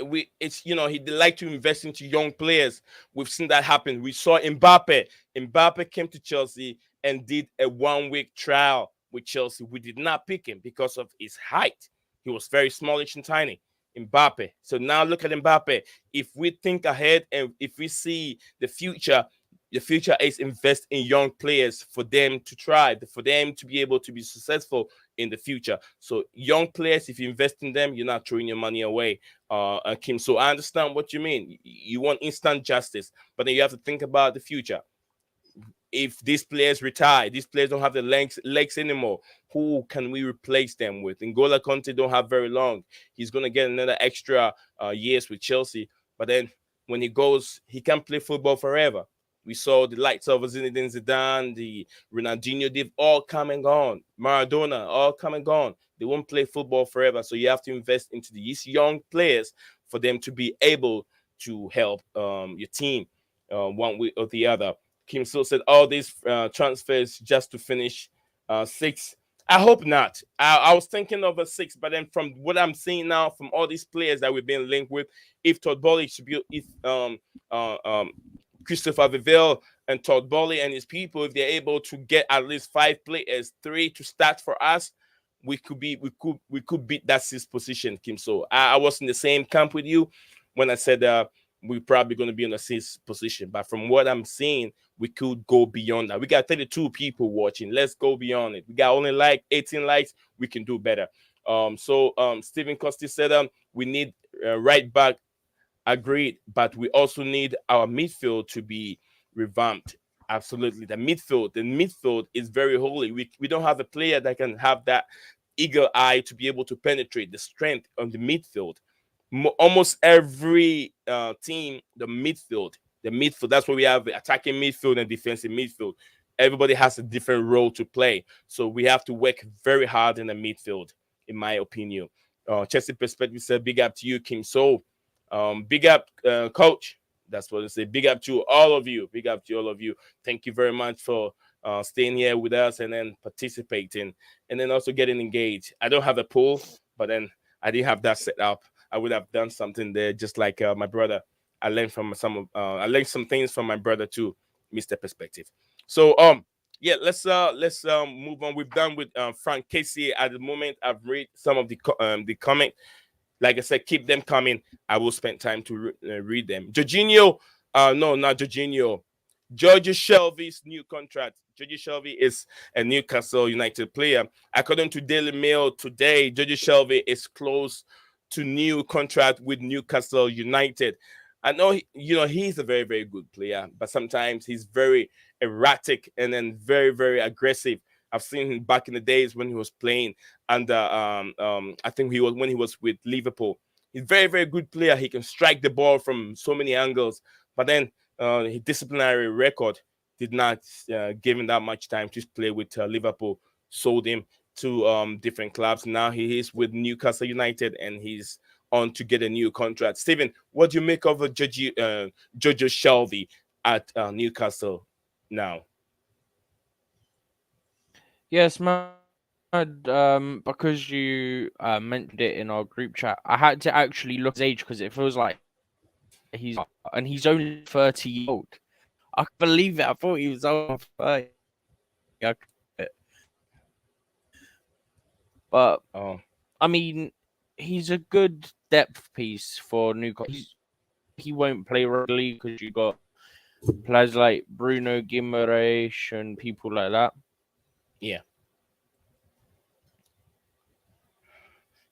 We it's he they like to invest into young players. We've seen that happen. We saw Mbappe. Mbappe came to Chelsea and did a 1 week trial with Chelsea. We did not pick him because of his height. He was very smallish and tiny. Mbappe. So now look at Mbappe. If we think ahead and if we see the future is invest in young players for them to try, for them to be able to be successful in the future. So young players, if you invest in them, you're not throwing your money away, Kim. So I understand what you mean. You want instant justice, but then you have to think about the future. If these players retire, these players don't have the legs anymore, who can we replace them with? N'Golo Kante don't have very long. He's going to get another extra years with Chelsea. But then when he goes, he can't play football forever. We saw the likes of Zinedine Zidane, the Ronaldinho, they've all come and gone. Maradona, all come and gone. They won't play football forever. So you have to invest into these young players for them to be able to help your team one way or the other. Kim So said all these transfers just to finish six. I hope not. I was thinking of a six, but then from what I'm seeing now, from all these players that we've been linked with, if Todd Bowley should be, if uh, um, Christopher Vivell and Todd Bowley and his people, if they're able to get at least 5 players, 3 to start for us, we could beat that sixth position, Kim. So I was in the same camp with you when I said we're probably going to be in a sixth position. But from what I'm seeing, we could go beyond that. We got 32 people watching. Let's go beyond it. We got only like 18 likes. We can do better. Stephen Costi said we need right back. Agreed, but we also need our midfield to be revamped. Absolutely, the midfield is very holy. We don't have a player that can have that eagle eye to be able to penetrate the strength of the midfield. Almost every team, the midfield. That's where we have attacking midfield and defensive midfield. Everybody has a different role to play, so we have to work very hard in the midfield, in my opinion. Chelsea perspective said, "Big up to you, Kim." So, big up, coach. That's what I say. Big up to all of you. Big up to all of you. Thank you very much for staying here with us and then participating and then also getting engaged. I don't have a pool, but then I didn't have that set up. I would have done something there, just like my brother. I learned some things from my brother too, Mr. Perspective. So yeah, let's move on. We've done with Frank Casey at the moment. I've read some of the comment. Like I said, keep them coming. I will spend time to read them. Jorginho, no, not Jorginho. George Shelvey's new contract. George Shelvey is a Newcastle United player. According to Daily Mail today, George Shelvey is close to new contract with Newcastle United. I know, he's a very, very good player, but sometimes he's very erratic and then very, very aggressive. I've seen him back in the days when he was playing under, I think he was when he was with Liverpool. He's a very, very good player. He can strike the ball from so many angles, but then his disciplinary record did not give him that much time to play with Liverpool. Sold him to different clubs. Now he is with Newcastle United and he's on to get a new contract. Stephen, what do you make of Jojo Shelvey at Newcastle now? Yes, because you mentioned it in our group chat, I had to actually look at his age because it feels like he's only 30 years old. I can't believe it. I thought he was over 30. But Oh, I mean, he's a good depth piece for Newcastle. He won't play regularly because you got players like Bruno Guimaraes and people like that. yeah.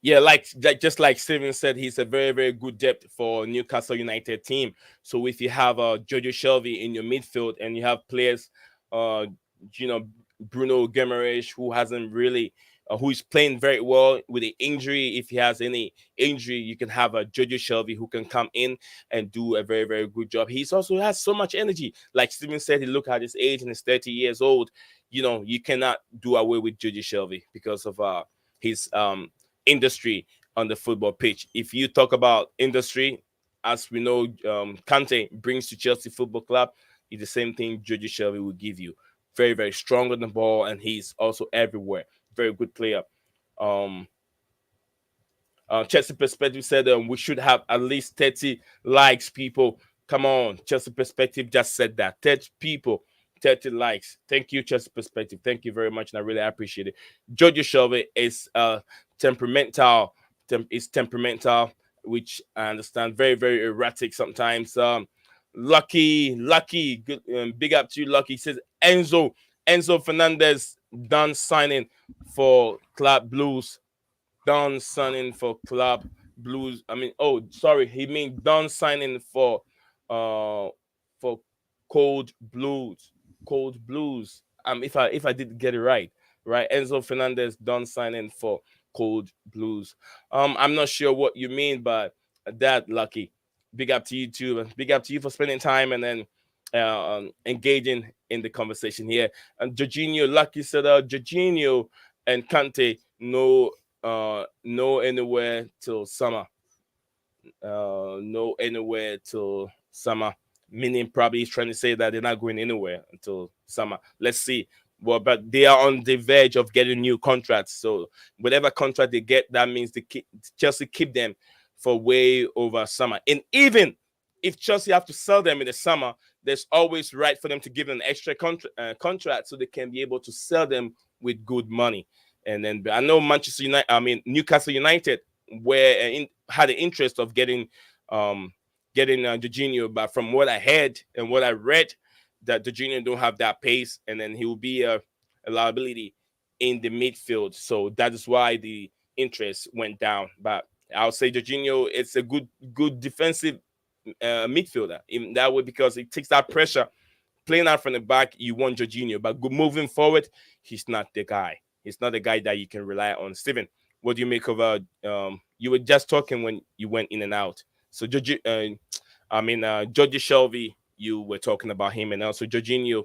Yeah, like just like Steven said, he's a very, very good depth for Newcastle United team. So if you have Jojo Shelvey in your midfield and you have players, uh, you know, Bruno Guimaraes, who hasn't really, who is playing very well with the injury. If he has any injury, you can have a Jojo Shelvey who can come in and do a very, very good job. He's also has so much energy. Like Steven said, he look at his age and he's 30 years old. You cannot do away with Jojo Shelvey because of his industry on the football pitch. If you talk about industry, as we know, Kante brings to Chelsea Football Club, is the same thing Georgie Shelvey will give you. Very, very strong on the ball, and he's also everywhere. Very good player. Um, Chelsea Perspective said we should have at least 30 likes, people. Come on, Chelsea Perspective just said that. 30 people, 30 likes. Thank you, Chelsea Perspective. Thank you very much, and I really appreciate it. Georgia Shelvey is temperamental. Is temperamental, which I understand. Very, very erratic sometimes. Lucky, good, big up to you, Lucky. He says Enzo Fernandez done signing for Club Blues. Done signing for Club Blues. I mean, oh, sorry, he mean done signing uh for Cold Blues. Cold Blues. If I did get it right, right? Enzo Fernandez done signing for Cold Blues. I'm not sure what you mean by that, Lucky. Big up to you too. Big up to you for spending time and then engaging in the conversation here. And Jorginho, Lucky said, Jorginho and Kante no anywhere till summer. No anywhere till summer. Meaning probably he's trying to say that they're not going anywhere until summer. Let's see. Well, but they are on the verge of getting new contracts. So whatever contract they get, that means Chelsea keep them for way over summer. And even if Chelsea have to sell them in the summer, there's always right for them to give them an extra contract so they can be able to sell them with good money. And then I know Newcastle United had the interest of getting Jorginho, but from what I heard and what I read, that Jorginho don't have that pace, and then he will be a liability in the midfield. So that is why the interest went down. But I'll say Jorginho, it's a good defensive midfielder in that way because it takes that pressure. Playing out from the back, you want Jorginho, but moving forward, he's not the guy. He's not the guy that you can rely on. Steven, what do you make of you were just talking when you went in and out. So Georgie Shelvey, you were talking about him, and also Jorginho,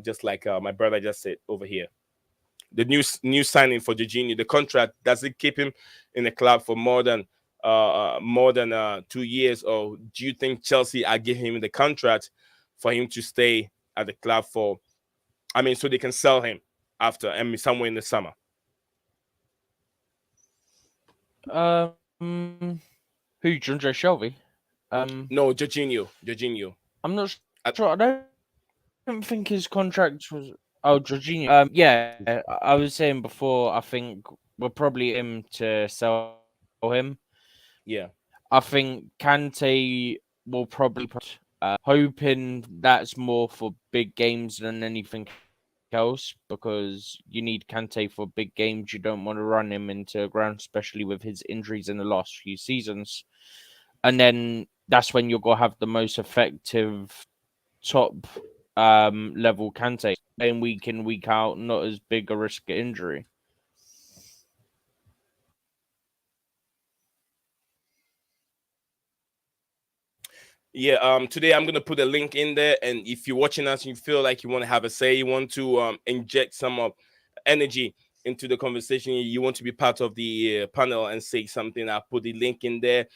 just like my brother just said over here. The new signing for Jorginho, the contract, does it keep him in the club for more than 2 years, or do you think Chelsea are giving him the contract for him to stay at the club for I mean, so they can sell him after, I mean, somewhere in the summer. Um, who Jonjo Shelvey? No, Jorginho. I'm not Uh, sure. I don't think his contract was. Oh, Jorginho. Yeah, I was saying before. I think we're probably him to sell him. yeah. I think Kante will probably hoping that's more for big games than anything else because you need Kante for big games. You don't want to run him into the ground, especially with his injuries in the last few seasons. And then that's when you're gonna have the most effective top level Kante playing week in, week out, not as big a risk of injury. Yeah, today I'm gonna put a link in there, and if you're watching us and you feel like you want to have a say, you want to inject some energy into the conversation, you want to be part of the panel and say something, I'll put the link in there.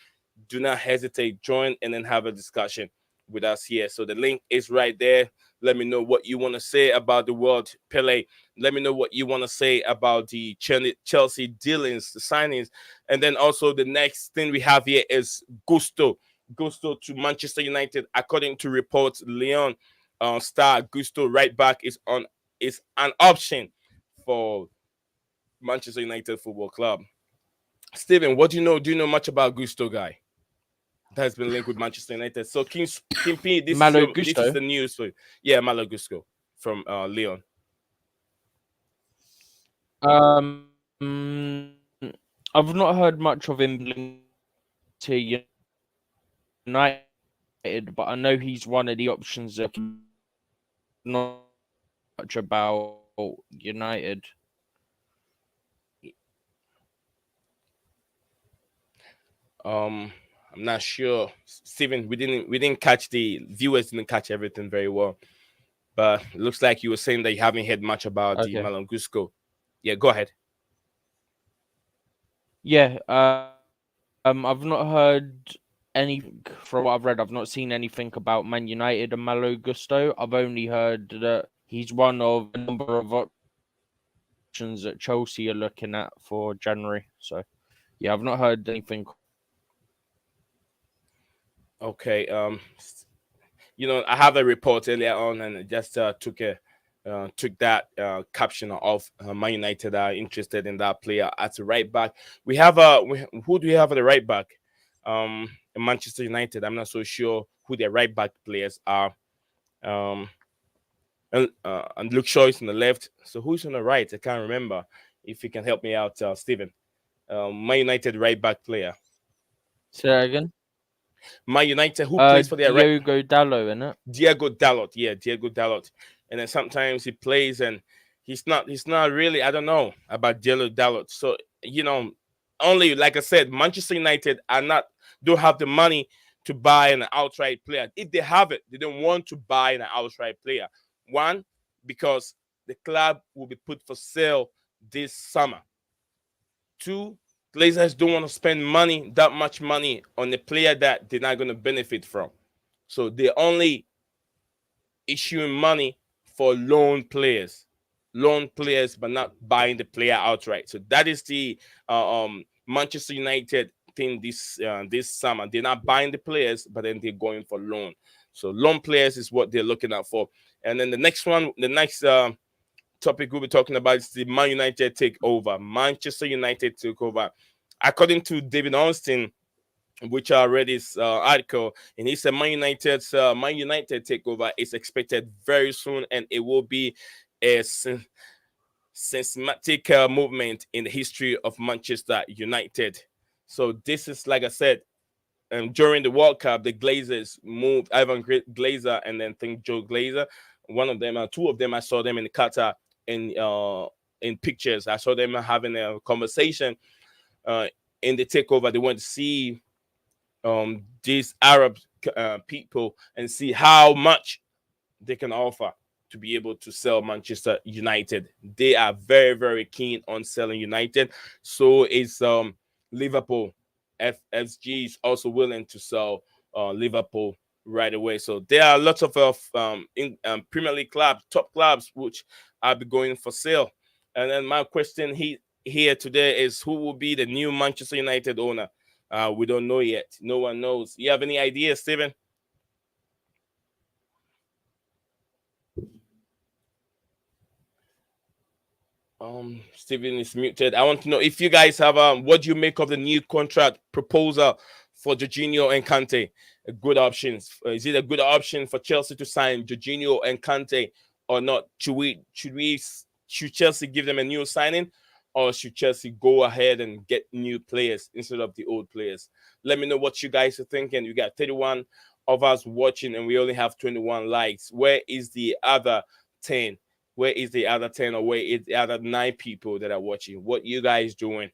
Do not hesitate, join and then have a discussion with us here. So the link is right there. Let me know what you want to say about the world Pele. Let me know what you want to say about the Chelsea dealings, the signings, and then also the next thing we have here is Gusto to Manchester United. According to reports, Lyon star Gusto right back is an option for Manchester United Football Club. Steven, what do you know? Do you know much about Gusto guy that has been linked with Manchester United? So King P, Malo this is Gusto. the news for you. Yeah, Malo Gusto from Lyon. I've not heard much of him linked to United, but I know he's one of the options that not much about United. Um, I'm not sure, Steven. We didn't catch the viewers didn't catch everything very well, but it looks like you were saying that you haven't heard much about the Okay. Malon Gusto. Yeah, go ahead. Yeah. I've not heard anything from what I've read. I've not seen anything about Man United and Malo Gusto. I've only heard that he's one of a number of options that Chelsea are looking at for January. So, yeah, I've not heard anything. Okay. I have a report earlier on, and I just took that caption off. Man United are interested in that player at the right back. We have who do we have at the right back? In Manchester United. I'm not so sure who their right back players are. Um, and Luke Shaw is on the left. So who's on the right? I can't remember. If you can help me out, Stephen. Man United right back player. Say that again. Man United who plays for their right. Diogo Dallo, innit? Diego Dalot. Yeah, Diego Dalot. And then sometimes he plays and he's not really, I don't know about Diego Dalot. So, only like I said, Manchester United don't have the money to buy an outright player. If they have it, they don't want to buy an outright player. One, because the club will be put for sale this summer. Two, Glazers don't want to spend that much money on a player that they're not going to benefit from. So they only issuing money for loan players, but not buying the player outright. So that is the Manchester United thing this summer. They're not buying the players, but then they're going for loan. So loan players is what they're looking out for. And then the next topic we'll be talking about is the Man United takeover. Manchester United takeover. According to David Ornstein, which I read his article, and he said Man United takeover is expected very soon, and it will be a systematic movement in the history of Manchester United. So this is, like I said, during the World Cup, the Glazers moved Ivan Glazer and then think Joe Glazer. One of them, two of them, I saw them in Qatar in pictures. I saw them having a conversation in the takeover. They went to see these Arab people and see how much they can offer to be able to sell Manchester United. They are very, very keen on selling United. So is Liverpool. FSG is also willing to sell Liverpool. right away. So there are lots of Premier League clubs, top clubs, which I'll be going for sale. And then my question here today is, who will be the new Manchester United owner? We don't know yet. No one knows. You have any ideas, Steven? Steven is muted. I want to know if you guys have what do you make of the new contract proposal for Jorginho and Kante? A good options. Is it a good option for Chelsea to sign Jorginho and Kante or not? Should Chelsea give them a new signing, or should Chelsea go ahead and get new players instead of the old players? Let me know what you guys are thinking. We got 31 of us watching, and we only have 21 likes. Where is the other 10? Where is the other 10, or where is the other 9 people that are watching? What you guys doing?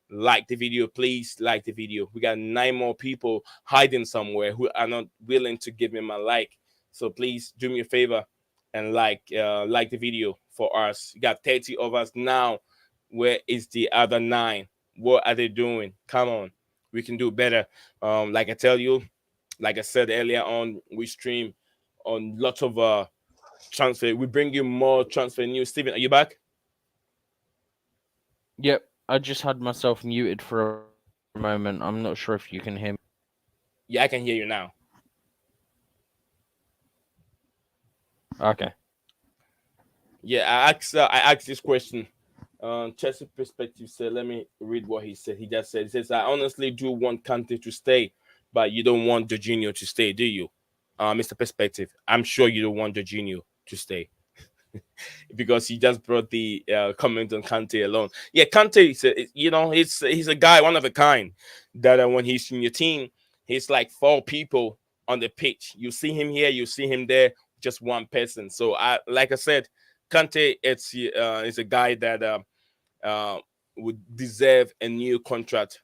Like the video, please like the video. We got 9 more people hiding somewhere who are not willing to give me my like. So please do me a favor and like the video for us. You got 30 of us now. Where is the other 9? What are they doing? Come on. We can do better. Like I tell you, like I said earlier on, we stream on lots of transfer. We bring you more transfer news. Steven, are you back? Yep, I just had myself muted for a moment. I'm not sure if you can hear me. Yeah, I can hear you now. Okay. Yeah, I asked this question. Chelsea perspective said, let me read what he said. He just said, he says, I honestly do want Kante to stay, but you don't want Jorginho to stay, do you? Mr. Perspective, I'm sure you don't want Jorginho to stay. Because he just brought the comment on Kante alone. Yeah, Kante is he's a guy, one of a kind. That when he's in your team, he's like 4 people on the pitch. You see him here, you see him there, just one person. So like I said, Kante it's a guy that uh, would deserve a new contract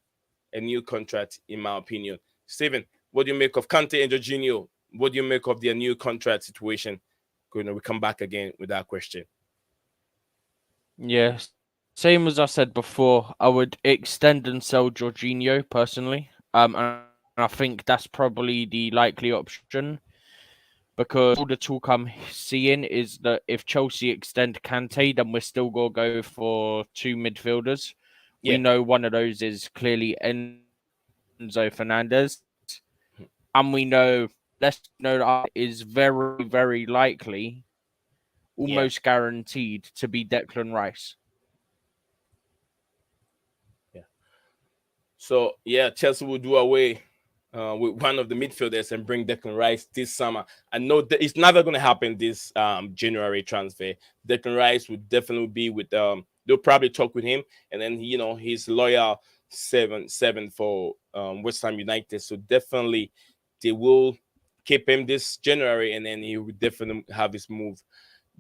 in my opinion. Steven, what do you make of Kante and Jorginho? What do you make of their new contract situation? We come back again with that question. Yeah, same as I said before, I would extend and sell Jorginho personally. And I think that's probably the likely option because all the talk I'm seeing is that if Chelsea extend Kante, then we're still gonna go for 2 midfielders. We Yeah, know one of those is clearly Enzo Fernandez, and we know let's know that is very, very likely, almost yeah, guaranteed to be Declan Rice. yeah. So yeah, Chelsea will do away with one of the midfielders and bring Declan Rice this summer. I know that it's never going to happen this January transfer. Declan Rice would definitely be with. They'll probably talk with him, and then he's loyal 7-7 for West Ham United. So definitely they will keep him this January, and then he will definitely have his move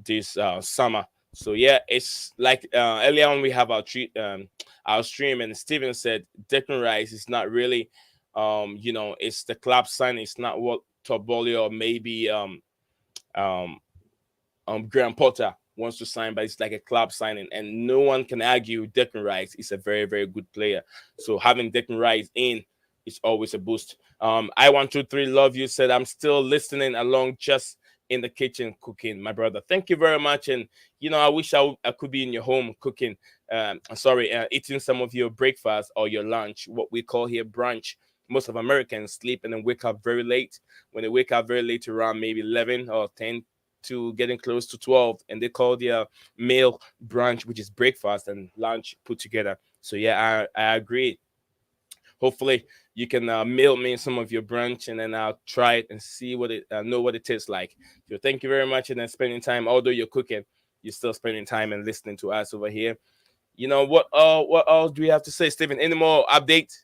this summer. So yeah, it's like earlier on we have our stream, and Steven said Declan Rice is not really it's the club sign. It's not what Top Bolly or maybe um Graham Potter wants to sign, but it's like a club signing, and no one can argue Declan Rice is a very, very good player. So having Declan Rice in is always a boost. I123 love you said I'm still listening along, just in the kitchen cooking, my brother. Thank you very much, and I wish I could be in your home cooking. Eating some of your breakfast or your lunch, what we call here brunch. Most of Americans sleep and then wake up very late. When they wake up very late, around maybe 11 or 10 to getting close to 12, and they call their meal brunch, which is breakfast and lunch put together. So yeah, I agree. Hopefully you can mail me some of your brunch, and then I'll try it and see what it know what it tastes like. So thank you very much, and then spending time, although you're cooking, you're still spending time and listening to us over here. What else do we have to say, Stephen? Any more updates?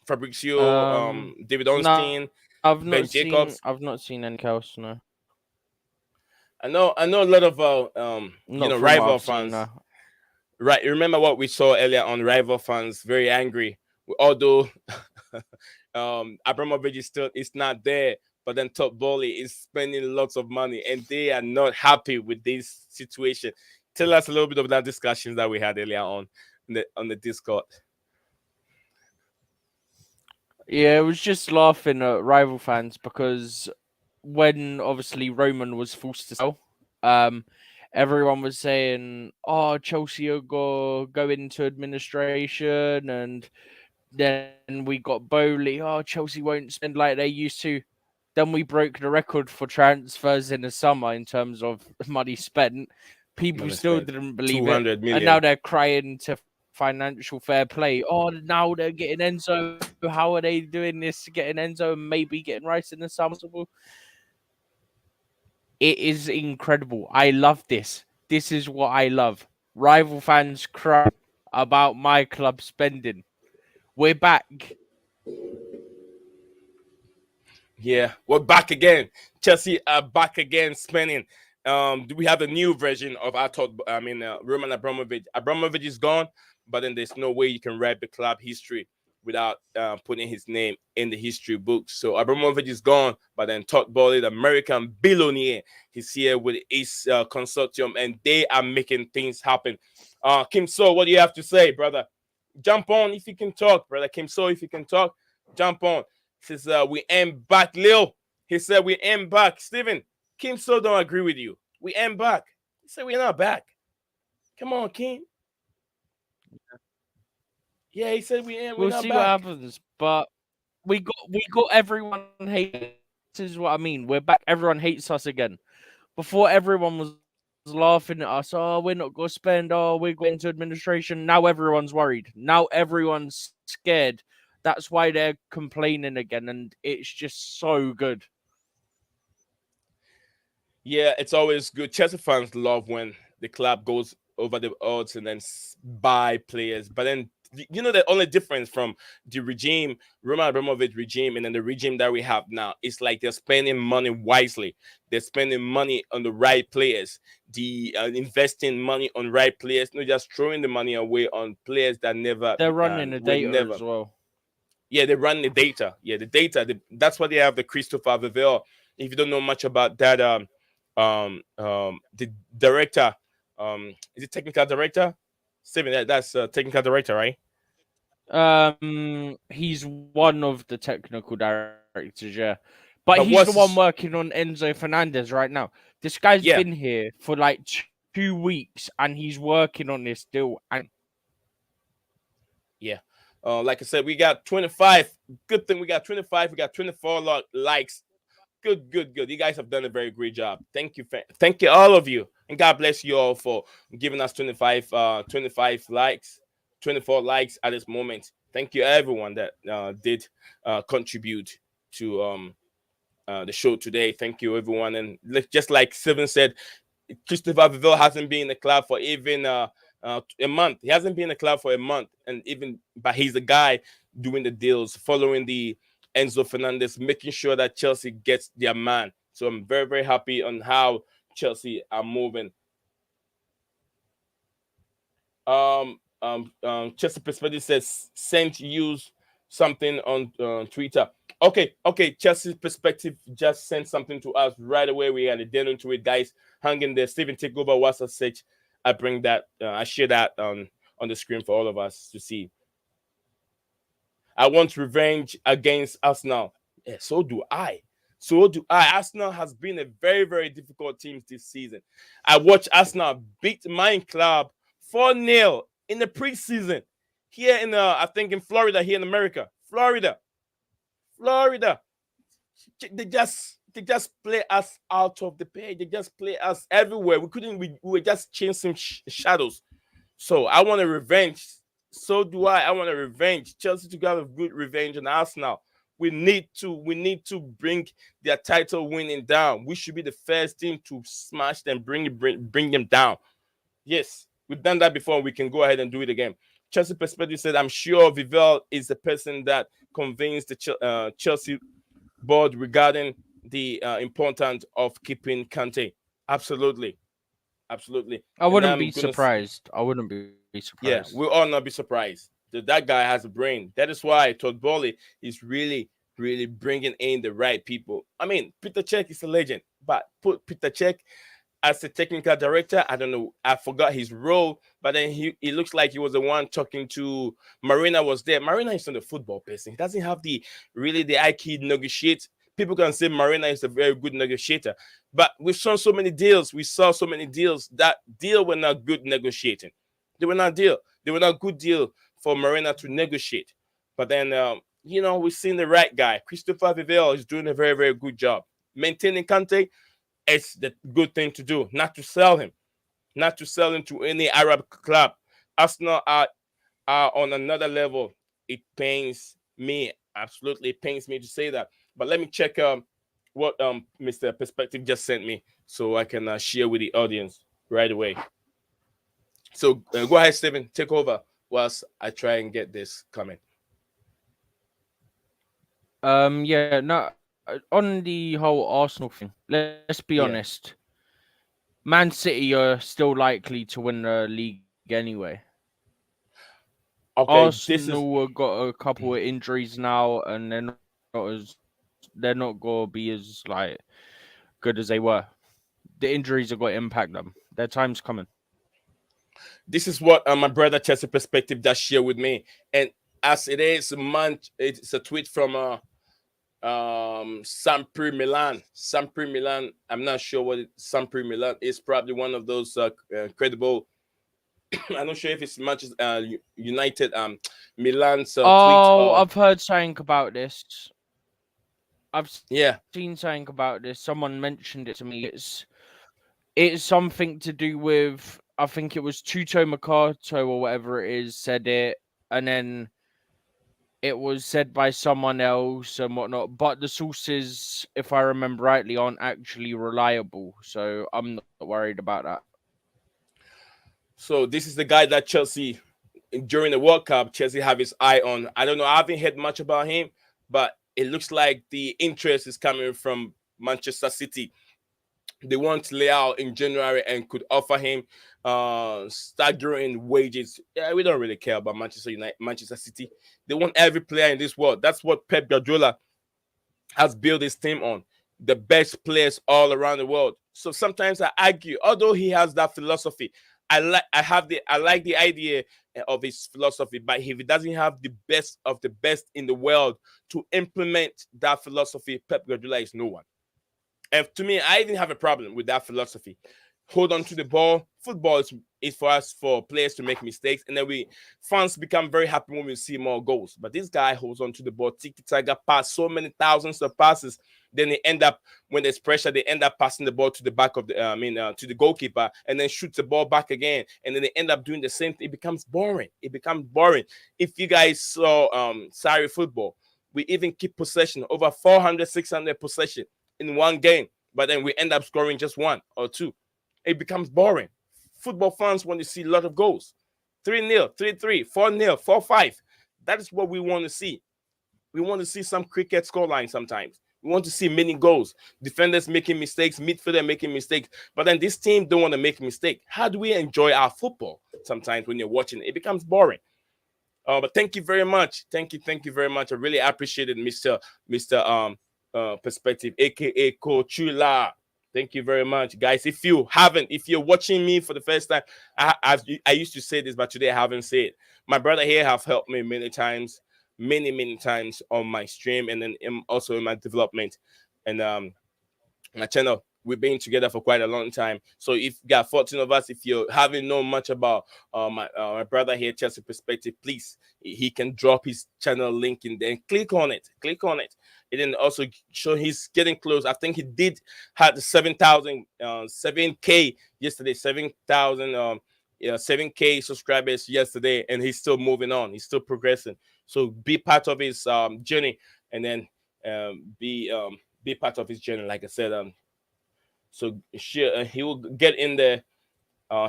Fabrizio, David No, Onstein, Ben Jacobs. I've not seen anything else. No, I know a lot of not from what rival I've seen. fans. No. Right, remember what we saw earlier on? Rival fans very angry, although Abramovich is not there, but then Top Bolly is spending lots of money, and they are not happy with this situation. Tell us a little bit of that discussions that we had earlier on the Discord. Yeah, it was just laughing at rival fans because when obviously Roman was forced to sell, um, everyone was saying, "Oh, Chelsea will go into administration," and then we got Bowley. Oh, Chelsea won't spend like they used to. Then we broke the record for transfers in the summer in terms of money spent. People Man, still spent didn't believe two it, hundred and now million. they're crying to financial fair play. Oh, now they're getting Enzo. How are they doing this? Getting Enzo and maybe getting Rice in the summer. It is incredible. I love this. This is what I love. Rival fans cry about my club spending. We're back. Yeah, we're back again. Chelsea are back again, spending. Do we have a new version of our thought? I mean, Roman Abramovich. Abramovich is gone, but then there's no way you can write the club history without putting his name in the history books. So Abramovich is gone, but then Todd Bowley, the American billionaire, he's here with his consortium, and they are making things happen. Kim So, what do you have to say, brother? Jump on if you can talk, brother. Kim So, if you can talk, jump on. Says we ain't back, Lil. He said we ain't back. Steven, Kim still don't agree with you. We ain't back. He said we're not back. Come on, Kim. Yeah, he said we're We'll not see what back. happens, but we got everyone hating. This is what I mean. We're back. Everyone hates us again. Before everyone was laughing at us. Oh, we're not going to spend. Oh, we're going into administration. Now everyone's worried. Now everyone's scared. That's why they're complaining again, and it's just so good. Yeah, it's always good. Chelsea fans love when the club goes over the odds and then buy players. But then you know the only difference from the regime, Roman Abramovich regime, and then the regime that we have now, it's like they're spending money wisely. They're spending money on the right players. The investing money on right players, not just throwing the money away on players that never They're running the would data never. as well. Yeah, they run the data. Yeah, the data. That's why they have the Christopher Vivell. If you don't know much about that, the director, is it technical director? Steven, that's technical director, right? He's one of the technical directors, yeah. But he's the But one what's working his, on Enzo Fernandez right now. This guy's been yeah, here for like 2 weeks and he's working on this deal. And yeah. Like I said, we got 25. Good thing we got 25. We got 24 likes. Good, good, good. You guys have done a very great job. Thank you, thank you, all of you, and God bless you all for giving us 25 likes, 24 likes at this moment. Thank you, everyone that did contribute to the show today. Thank you, everyone, and just like Steven said, Christopher Vivell hasn't been in the club for even a month. He hasn't been in the club for a month, and even but he's the guy doing the deals, following the Enzo Fernandez, making sure that Chelsea gets their man. So I'm very very happy on how Chelsea are moving. Chelsea Perspective says sent use something on Twitter. Okay. Chelsea Perspective just sent something to us right away. We had a dinner to it, guys. Hang in there. Steven Takeover was a search. I bring that. I share that on the screen for all of us to see. I want revenge against Arsenal. Yeah, so do I. So do I. Arsenal has been a very, very difficult team this season. I watched Arsenal beat my club 4-0 in the preseason here in I think in Florida, here in America. Florida. They just play us out of the page. They just play us everywhere. We couldn't. We were just chasing shadows. So I want a revenge. So do I. I want a revenge. Chelsea to have a good revenge on Arsenal. We need to bring their title winning down. We should be the first team to smash them, bring them down. Yes, we've done that before. We can go ahead and do it again. Chelsea Perspective said, I'm sure Vivell is the person that convinced the Chelsea board regarding the importance of keeping Kante. Absolutely. Absolutely. I And wouldn't I'm be going to surprised. I wouldn't be surprised. yeah, we'll all not be surprised that guy has a brain. That is why Todd Bowley is really, really bringing in the right people. I mean, Peter Cech is a legend, but put Peter Cech as a technical director, I don't know, I forgot his role, but then he looks like he was the one talking to Marina was there. Marina is not a football person. He doesn't have the really the IQ to negotiate. People can say Marina is a very good negotiator, but we've saw so many deals. We saw so many deals that deal were not good negotiating. They were not deal. They were not good deal for Marina to negotiate. But then we've seen the right guy. Christopher Vivell is doing a very, very good job. Maintaining Kante, it's the good thing to do, not to sell him, not to sell him to any Arab club. Arsenal are on another level. It pains me, absolutely pains me to say that. But let me check what Mr. Perspective just sent me so I can share with the audience right away. So go ahead, Steven, take over whilst I try and get this coming. Yeah, no, on the whole Arsenal thing, let's be Yeah. honest. Man City are still likely to win the league anyway. Okay, this is Arsenal have got a couple of injuries now, and they're not gonna be as like good as they were. The injuries are going to impact them. Their time's coming. what my brother Chelsea Perspective just shared with me, and as it is, man, it's a tweet from Sampri Milan. Sampri Milan. I'm not sure what Sampri Milan is. Probably one of those credible. I'm not sure if it's Manchester United Milan's tweet. Oh, I've heard something about this. I've seen Yeah. something about this. Someone mentioned it to me. It's something to do with, I think it was Tuto Makato or whatever it is said it, and then it was said by someone else and whatnot. But the sources, if I remember rightly, aren't actually reliable, so I'm not worried about that. So this is the guy that Chelsea during the World Cup, Chelsea have his eye on. I don't know. I haven't heard much about him, but it looks like the interest is coming from Manchester City. They want Leao in January and could offer him staggering wages. Yeah, we don't really care about Manchester United, Manchester City. They want every player in this world. That's what Pep Guardiola has built his team on. The best players all around the world. So sometimes I argue, although he has that philosophy, I like the idea of his philosophy, but if he doesn't have the best of the best in the world to implement that philosophy, Pep Guardiola is no one. And to me, I didn't have a problem with that philosophy. Hold on to the ball. Football is for us for players to make mistakes, and then we fans become very happy when we see more goals. But this guy holds on to the ball, tiki taka pass, so many thousands of passes. Then they end up when there's pressure, they end up passing the ball to the back of the, to the goalkeeper, and then shoots the ball back again, and then they end up doing the same thing. It becomes boring. It becomes boring. If you guys saw Sarri football, we even keep possession over 400, 600 possession in one game, but then we end up scoring just one or two. It becomes boring. Football fans want to see a lot of goals. 3-0, 3-3, 4-0, 4-5. That is what we want to see. We want to see some cricket scoreline sometimes. We want to see many goals. Defenders making mistakes, midfielder making mistakes. But then this team don't want to make a mistake. How do we enjoy our football? Sometimes when you're watching it becomes boring. But thank you very much. Thank you very much. I really appreciate it, Mr. Perspective, aka Coachula. Thank you very much, guys. If you're watching me for the first time, I used to say this, but today I haven't said it. My brother here have helped me many times, many times on my stream, and then also in my development. And my channel. We've been together for quite a long time. So if you got 14 of us, if you haven't known much about my brother here, Chelsea Perspective, please, he can drop his channel link in there. Click on it. Click on it. And then also show he's getting close. I think he did had the 7K yesterday, 7,000 7K subscribers yesterday, and he's still moving on. He's still progressing. So be part of his journey, and then be part of his journey. Like I said, so sure, he will get in there.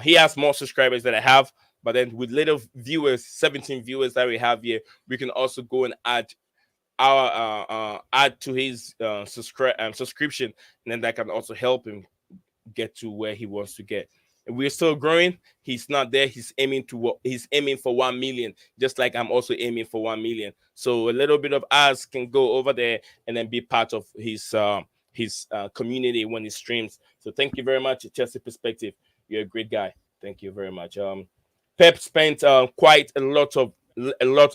He has more subscribers than I have, but then with little viewers, 17 viewers that we have here, we can also go and add to his subscription, and then that can also help him get to where he wants to get. And we're still growing. He's not there. He's aiming for 1 million, just like I'm also aiming for 1 million. So a little bit of us can go over there and then be part of his community when he streams. So thank you very much, Chelsea Perspective. You're a great guy. Thank you very much. Pep spent quite a lot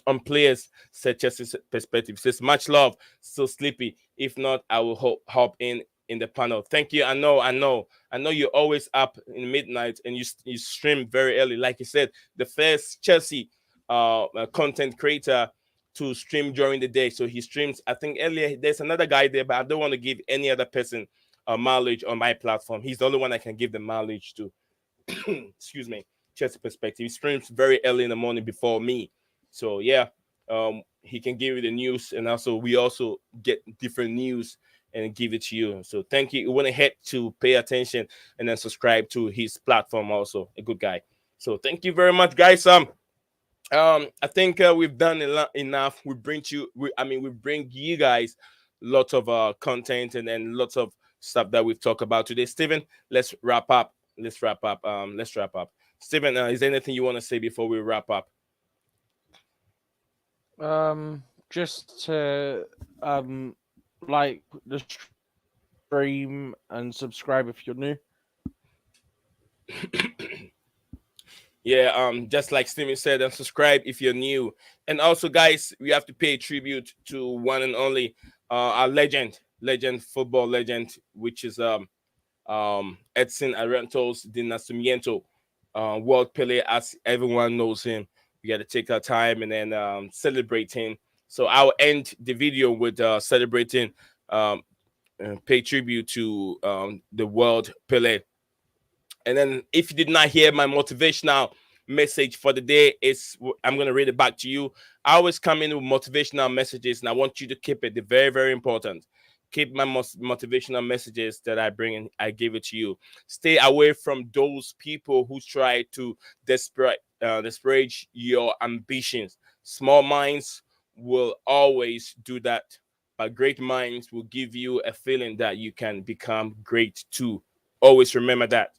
on players, said Chelsea's Perspective. Says much love, still sleepy. If not, I will hop in the panel. Thank you. I know you're always up in midnight and you stream very early. Like you said, the first Chelsea content creator to stream during the day. So he streams, I think earlier there's another guy there, but I don't want to give any other person mileage on my platform. He's the only one I can give the mileage to. Excuse me. Chelsea Perspective. He streams very early in the morning before me. So yeah, he can give you the news, and also we also get different news and give it to you. So thank you. You want to head to pay attention and then subscribe to his platform. Also a good guy. So thank you very much, guys. I think we've done enough. We bring you guys lots of content and then lots of stuff that we've talked about today. Steven, let's wrap up. Let's wrap up. Steven, is there anything you want to say before we wrap up? Just to like the stream and subscribe if you're new. Yeah, just like Steven said, and subscribe if you're new. And also, guys, we have to pay tribute to one and only our legend, football legend, which is Edson Arantes de Nascimento, World Pele, as everyone knows him. We got to take our time and then celebrate him. So I'll end the video with celebrating, pay tribute to the World Pele. And then if you did not hear my motivational message for the day, I'm going to read it back to you. I always come in with motivational messages, and I want you to keep it. They're very, very important. Keep my motivational messages that I bring in. I give it to you. Stay away from those people who try to disparage your ambitions. Small minds will always do that, but great minds will give you a feeling that you can become great too. Always remember that.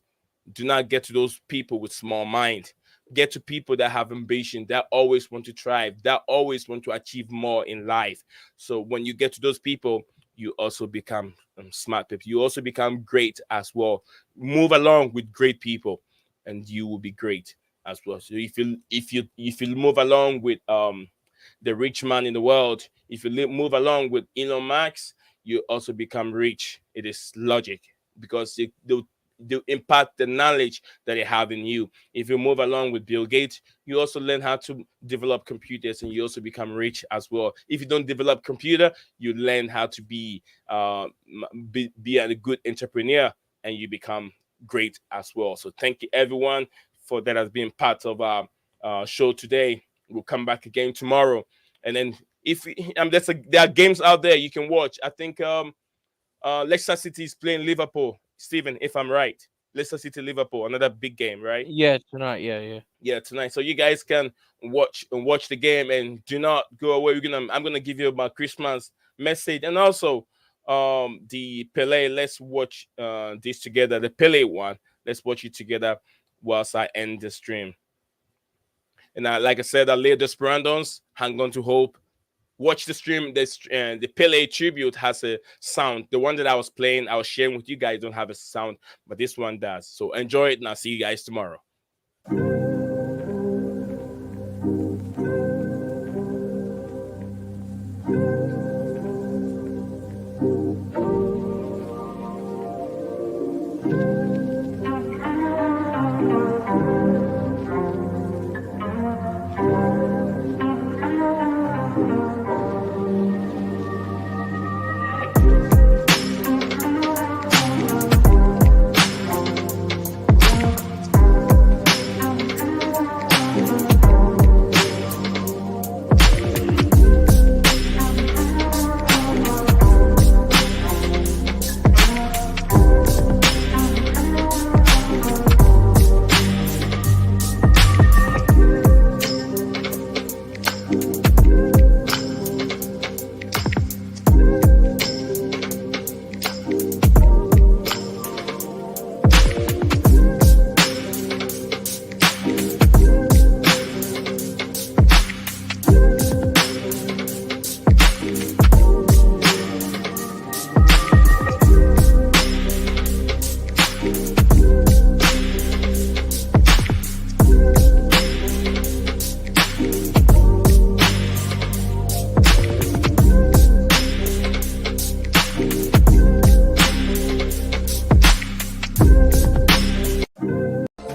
Do not get to those people with small mind. Get to people that have ambition, that always want to thrive, that always want to achieve more in life. So when you get to those people, you also become smart people. You also become great as well. Move along with great people, and you will be great as well. So if you move along with the rich man in the world, if you move along with Elon Musk, you also become rich. It is logic, because they'll impact the knowledge that they have in you. If you move along with Bill Gates, you also learn how to develop computers, and you also become rich as well. If you don't develop computer, you learn how to be a good entrepreneur, and you become great as well. So thank you everyone for that has been part of our show today. We'll come back again tomorrow, and then if there are games out there you can watch. I think Leicester City is playing Liverpool. Steven, if I'm right, Leicester City, Liverpool, another big game, right? Yeah, tonight. Yeah, tonight. So you guys can watch the game, and do not go away. I'm gonna give you my Christmas message, and also the Pele. Let's watch this together. The Pele one. Let's watch it together whilst I end the stream. And like I said, I laid the Esperantos. Hang on to hope. Watch the stream. The Pele tribute has a sound. The one that I was playing, I was sharing with you guys, don't have a sound, but this one does. So enjoy it, and I'll see you guys tomorrow.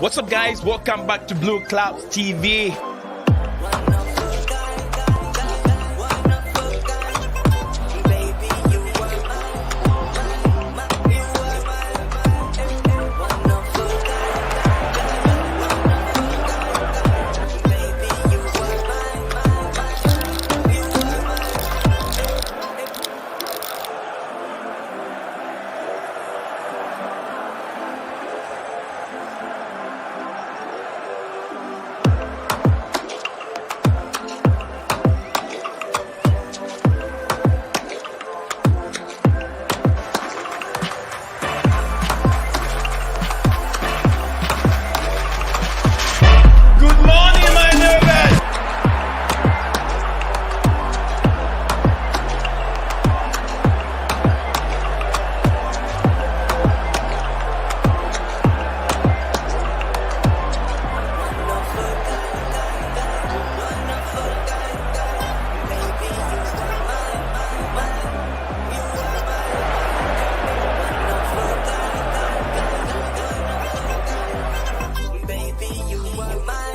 What's up, guys? Welcome back to Blue Clouds TV.